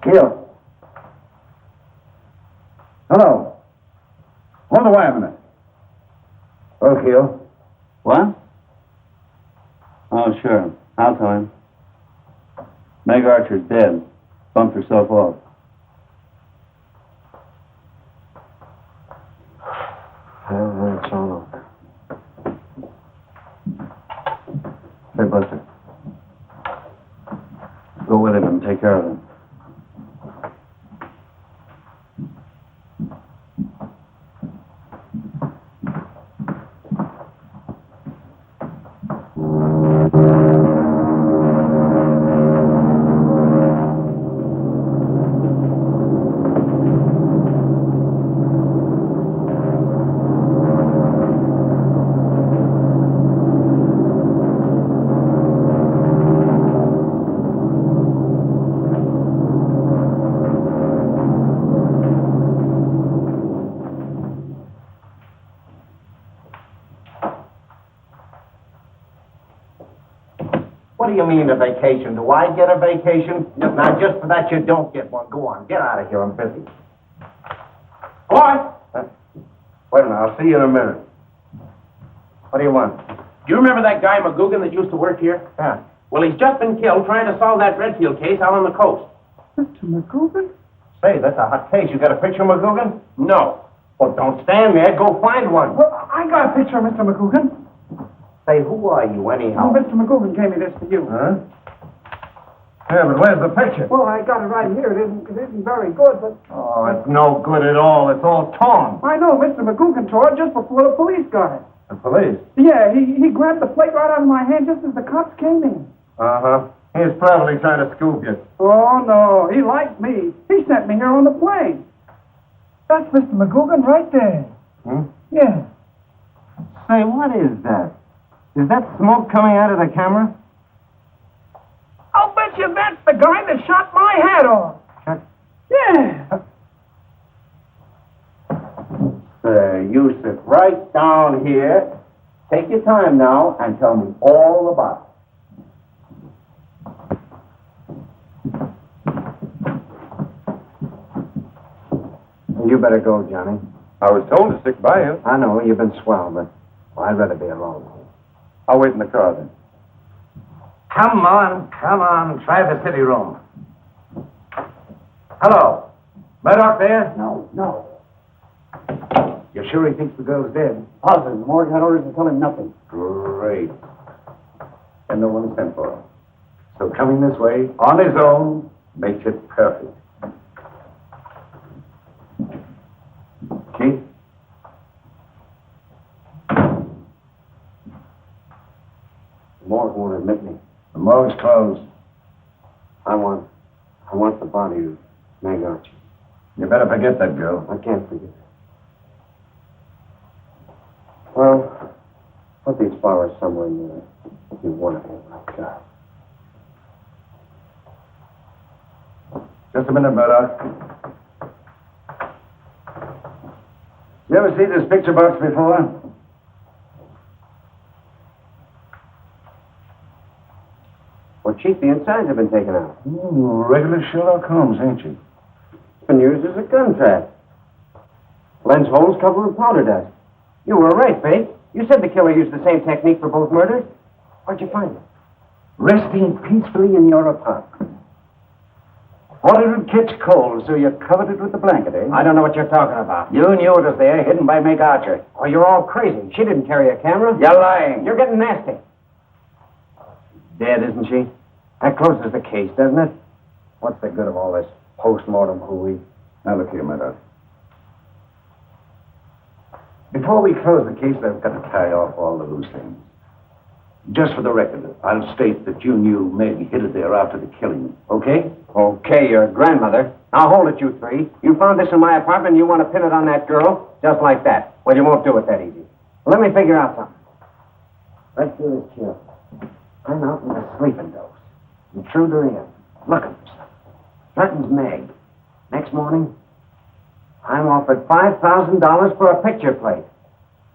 Keel. Hello. Hold away a minute. Oh, Keel. What? Oh, sure. I'll tell him. Meg Archer's dead. Bumped herself off. Well, that's all over. Hey, Buster. Go with him and take care of him. What do you mean a vacation? Do I get a vacation? Now, just for that, you don't get one. Go on, get out of here. I'm busy. What? Wait a minute. I'll see you in a minute. What do you want? Do you remember that guy McGoogin that used to work here? Yeah. Well, he's just been killed trying to solve that Redfield case out on the coast. Mr. McGoogin? Say, that's a hot case. You got a picture of McGoogin? No. Well, don't stand there. Go find one. Well, I got a picture of Mr. McGoogin. Say, who are you, anyhow? Oh, Mr. McGoogin gave me this for you. Huh? Yeah, but where's the picture? Well, I got it right here. It isn't very good, but... Oh, it's no good at all. It's all torn. I know Mr. McGoogin tore it just before the police got it. The police? Yeah, he grabbed the plate right out of my hand just as the cops came in. Uh-huh. He's probably trying to scoop you. Oh, no, he liked me. He sent me here on the plane. That's Mr. McGoogin right there. Hmm? Yeah. Say, what is that? Is that smoke coming out of the camera? I'll bet you that's the guy that shot my hat off. Shot? Yeah. You sit right down here. Take your time now and tell me all about it. You better go, Johnny. I was told to stick by you. I know, you've been swell, but I'd rather be alone. I'll wait in the car then. Come on. Try the city room. Hello. Murdock there? No. You're sure he thinks the girl's dead? Positive. The morgue had orders to tell him nothing. Great. And no one sent for him. So coming this way, on his own, makes it perfect. Chief? The morgue won't admit me. The morgue's closed. I want the body of Meg Archer. You better forget that girl. I can't forget it. Well, put these flowers somewhere in there. You want to have like that. Just a minute, Murdock. You ever see this picture box before? Chief, the insides have been taken out. Ooh, regular Sherlock Holmes, ain't you? It's been used as a gun trap. Lens holes covered with powder dust. You were right, Faith. You said the killer used the same technique for both murders. Where'd you find it? Resting peacefully in your apartment. Thought it would catch cold, so you covered it with the blanket, eh? I don't know what you're talking about. You knew it was there, hidden by Meg Archer. Oh, you're all crazy. She didn't carry a camera. You're lying. You're getting nasty. Dead, isn't she? That closes the case, doesn't it? What's the good of all this post-mortem hooey? Now, look here, Murdock. Before we close the case, I've got to tie off all the loose ends. Just for the record, I'll state that you knew Meg hid it there after the killing, okay? Okay, your grandmother. Now hold it, you three. You found this in my apartment and you want to pin it on that girl? Just like that. Well, you won't do it that easy. Let me figure out something. Let's do this chill. I'm out with a sleeping dose. Intruder in. Looking for something. Threatens Meg. Next morning, I'm offered $5,000 for a picture plate.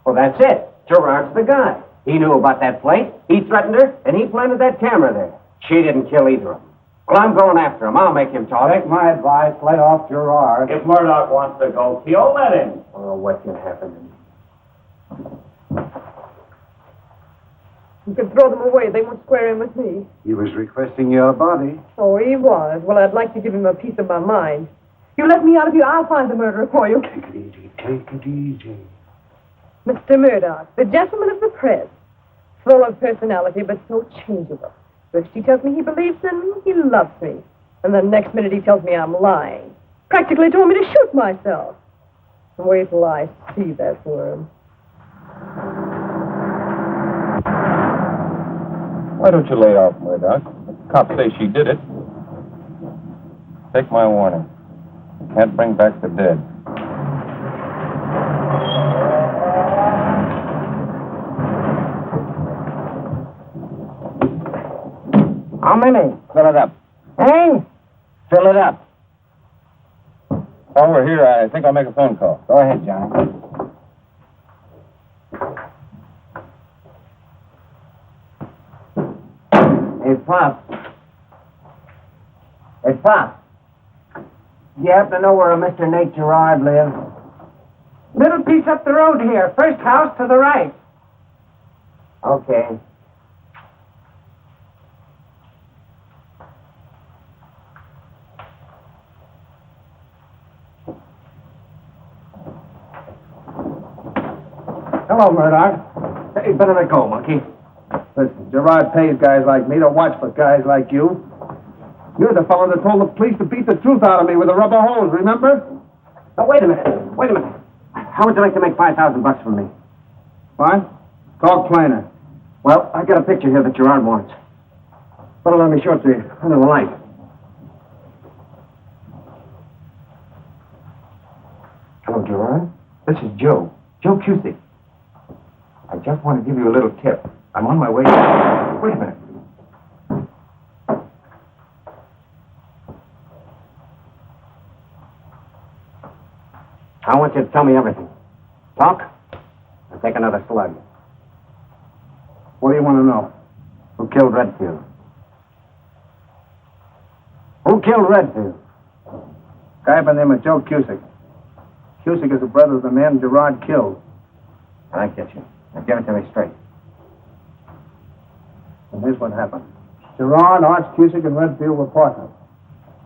Well, that's it. Girard's the guy. He knew about that plate. He threatened her, and he planted that camera there. She didn't kill either of them. Well, I'm going after him. I'll make him talk. Take my advice. Lay off Girard. If Murdock wants to go kill, let him. Oh, what can happen to me? You can throw them away. They won't square in with me. He was requesting your body. Oh, he was. Well, I'd like to give him a piece of my mind. You let me out of here, I'll find the murderer for you. Take it easy. Take it easy. Mr. Murdock, the gentleman of the press. Full of personality, but so changeable. First he tells me he believes in me, he loves me. And the next minute he tells me I'm lying. Practically told me to shoot myself. Wait till I see that worm. Why don't you lay off, Murdock? The cops say she did it. Take my warning. You can't bring back the dead. How many? Fill it up. Hey? Fill it up. While we're here, I think I'll make a phone call. Go ahead, Johnny. Hey, Pop. Hey, Pop. Do you happen to know where a Mr. Nate Girard lives? Little piece up the road here. First house to the right. Okay. Hello, Murdock. Hey, better let go, monkey. Listen, Girard pays guys like me to watch for guys like you. You're the fellow that told the police to beat the truth out of me with a rubber hose, remember? Oh, wait a minute. Wait a minute. How would you like to make $5,000 from me? What? Talk plainer. Well, I got a picture here that Girard wants. Put it on me short to you, under the light. Hello, Girard. This is Joe. Joe Cusick. I just want to give you a little tip. I'm on my way. Wait a minute. I want you to tell me everything. Talk, and take another slug. What do you want to know? Who killed Redfield? Who killed Redfield? Guy by the name of Joe Cusick. Cusick is the brother of the man Girard killed. I get you. Now give it to me straight. And here's what happened. Girard, Arch Cusick, and Redfield were partners.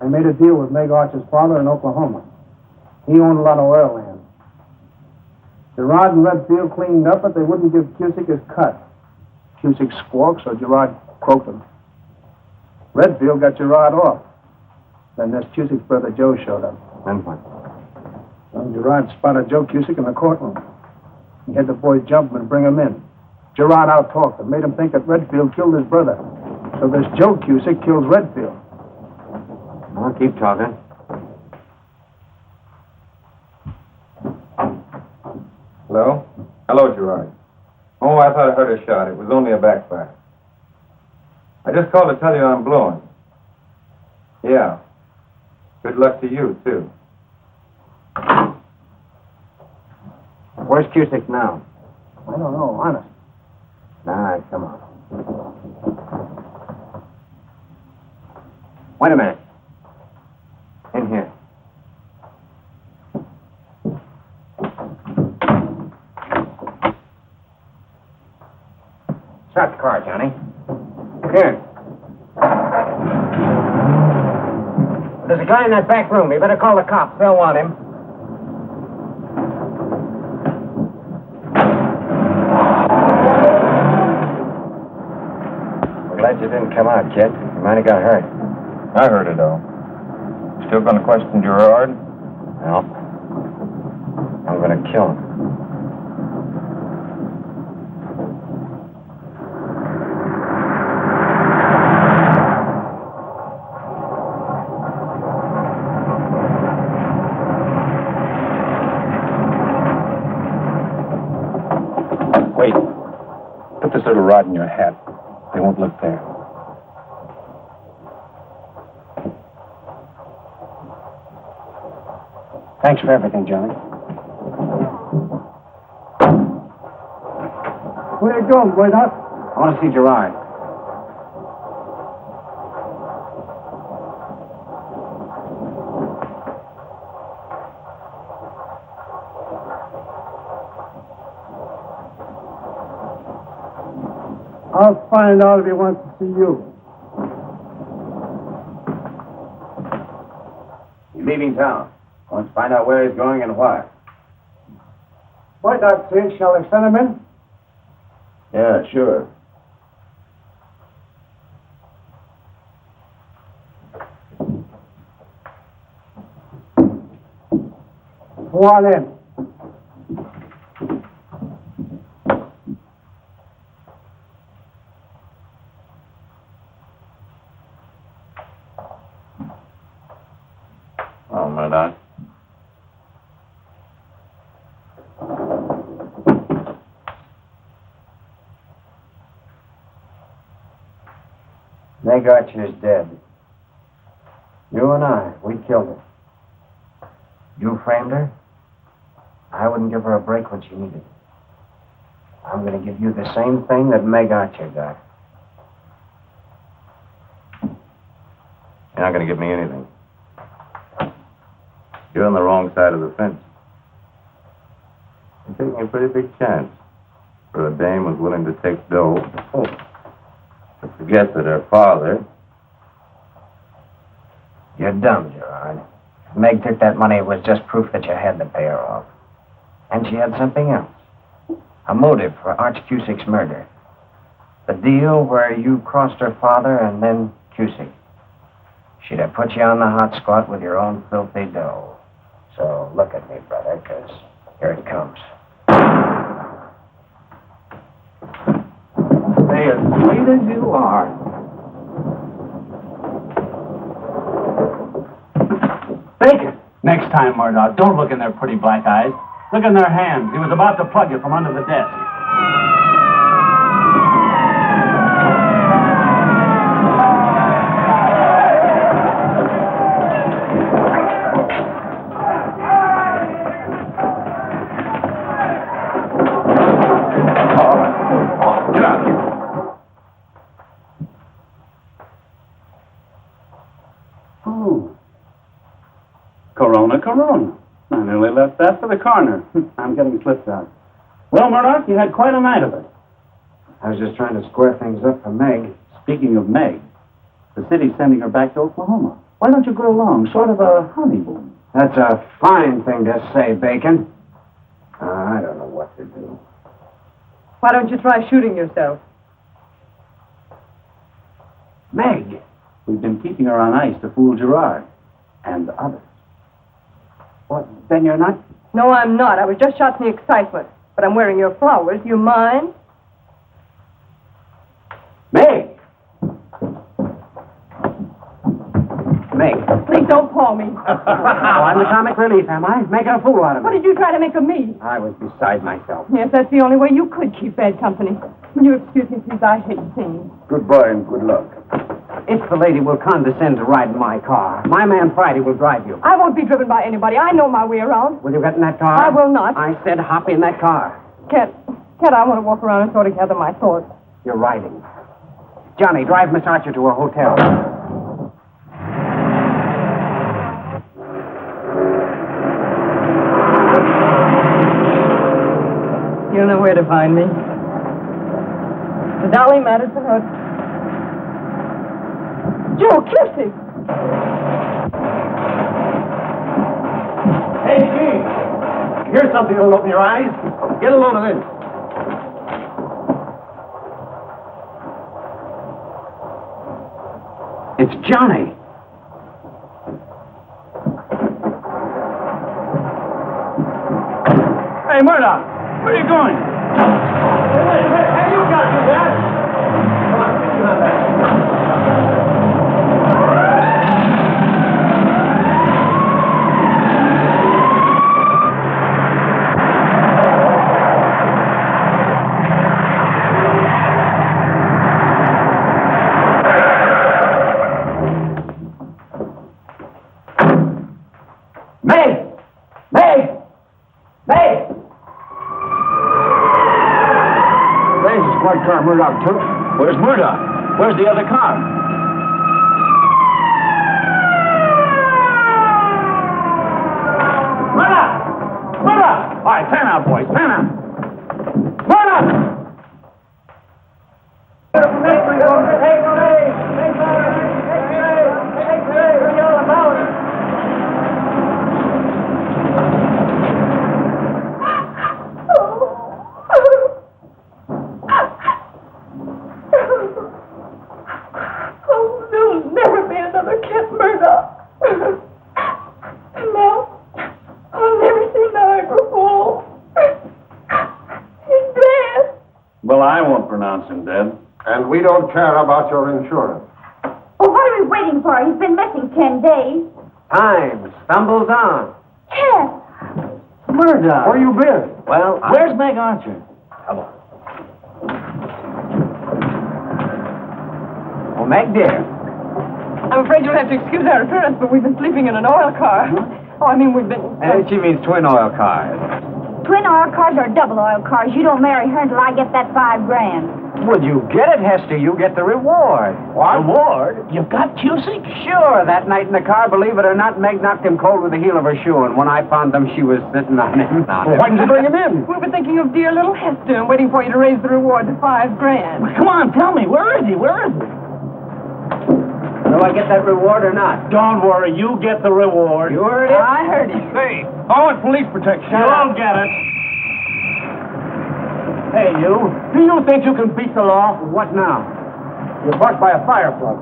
They made a deal with Meg Archer's father in Oklahoma. He owned a lot of oil land. Girard and Redfield cleaned up, but they wouldn't give Cusick his cut. Cusick squawked, so Girard croaked him. Redfield got Girard off. Then this Cusick's brother Joe showed up. Then what? Then Girard spotted Joe Cusick in the courtroom. He had the boys jump him and bring him in. Girard out-talked him, made him think that Redfield killed his brother. So this Joe Cusick kills Redfield. I'll keep talking. Hello? Hello, Girard. Oh, I thought I heard a shot. It was only a backfire. I just called to tell you I'm blowing. Yeah. Good luck to you, too. Where's Cusick now? I don't know, honest. All right, come on. Wait a minute. In here. Start the car, Johnny. Here. There's a guy in that back room. You better call the cops. They'll want him. We're glad you didn't come out, kid. You might have got hurt. I heard it all. Still going to question Girard? No. I'm going to kill him. Wait. Put this little rod in your hat. They won't look there. Thanks for everything, Johnny. Where you going, Murdock? I want to see Girard. I'll find out if he wants to see you. He's leaving town. Wants to find out where he's going and why. Murdock says, shall I send him in? Yeah, sure. Go on in. Oh, Murdock. Meg Archer is dead. You and I, we killed her. You framed her. I wouldn't give her a break when she needed it. I'm going to give you the same thing that Meg Archer got. You're not going to give me anything. You're on the wrong side of the fence. You're taking a pretty big chance for a dame who's willing to take dough. To forget that her father... You're dumb, Girard. If Meg took that money, it was just proof that you had to pay her off. And she had something else. A motive for Arch Cusick's murder. The deal where you crossed her father and then Cusick. She'd have put you on the hot spot with your own filthy dough. So look at me, brother, because here it comes. Stay as sweet as you are. Bacon! Next time, Murdock, don't look in their pretty black eyes. Look in their hands. He was about to plug you from under the desk. Corona. I nearly left that for the coroner. I'm getting slipped out. Well, Murdock, you had quite a night of it. I was just trying to square things up for Meg. Speaking of Meg, the city's sending her back to Oklahoma. Why don't you go along? Sort of a honeymoon. That's a fine thing to say, Bacon. I don't know what to do. Why don't you try shooting yourself? Meg, we've been keeping her on ice to fool Girard and others. What, then you're not? No, I'm not. I was just shot in the excitement. But I'm wearing your flowers. Do you mind? Meg! Meg. Please don't call me. Oh, I'm the comic relief, am I? Making a fool out of me. What did you try to make of me? I was beside myself. Yes, that's the only way you could keep bad company. Will you excuse me, please? I hate scenes. Goodbye and good luck. If the lady will condescend to ride in my car, my man Friday will drive you. I won't be driven by anybody. I know my way around. Will you get in that car? I will not. I said hop in that car. Kent, I want to walk around and sort of gather my thoughts. You're riding. Johnny, drive Miss Archer to her hotel. You'll know where to find me. The Dolly Madison Hood. Joe Cusick! Hey, Gene. Here's something that'll open your eyes. Get a load of this. It's Johnny. Hey, Murdock, where are you going? Hey, you got to do that. Come on, get you on back. Car Murdock took. Where's Murdock? Where's the other car? Murdock! Murdock! All right, pan out, boys, pan out. Murdock! Dead. And we don't care about your insurance. Well, what are we waiting for? He's been missing 10 days. Time stumbles on. Yes. Murdock. Where you been? Well, Where's Meg Archer? Come on. Oh, Meg, dear. I'm afraid you'll have to excuse our appearance, but we've been sleeping in an oil car. Oh, I mean, we've been... She means twin oil cars. Twin oil cars or double oil cars? You don't marry her until I get that $5,000. Well, you get it, Hester. You get the reward. What? Reward? You've got Cusick? Sure. That night in the car, believe it or not, Meg knocked him cold with the heel of her shoe, and when I found him, she was sitting on him. Well, why didn't you bring him in? We were thinking of dear little Hester and waiting for you to raise the reward to $5,000. Well, come on, tell me. Where is he? Where is he? Do I get that reward or not? Don't worry. You get the reward. You heard it? I heard it. Hey, I want police protection. You'll get it. Hey, you. Do you think you can beat the law? What now? You're parked by a fire plug.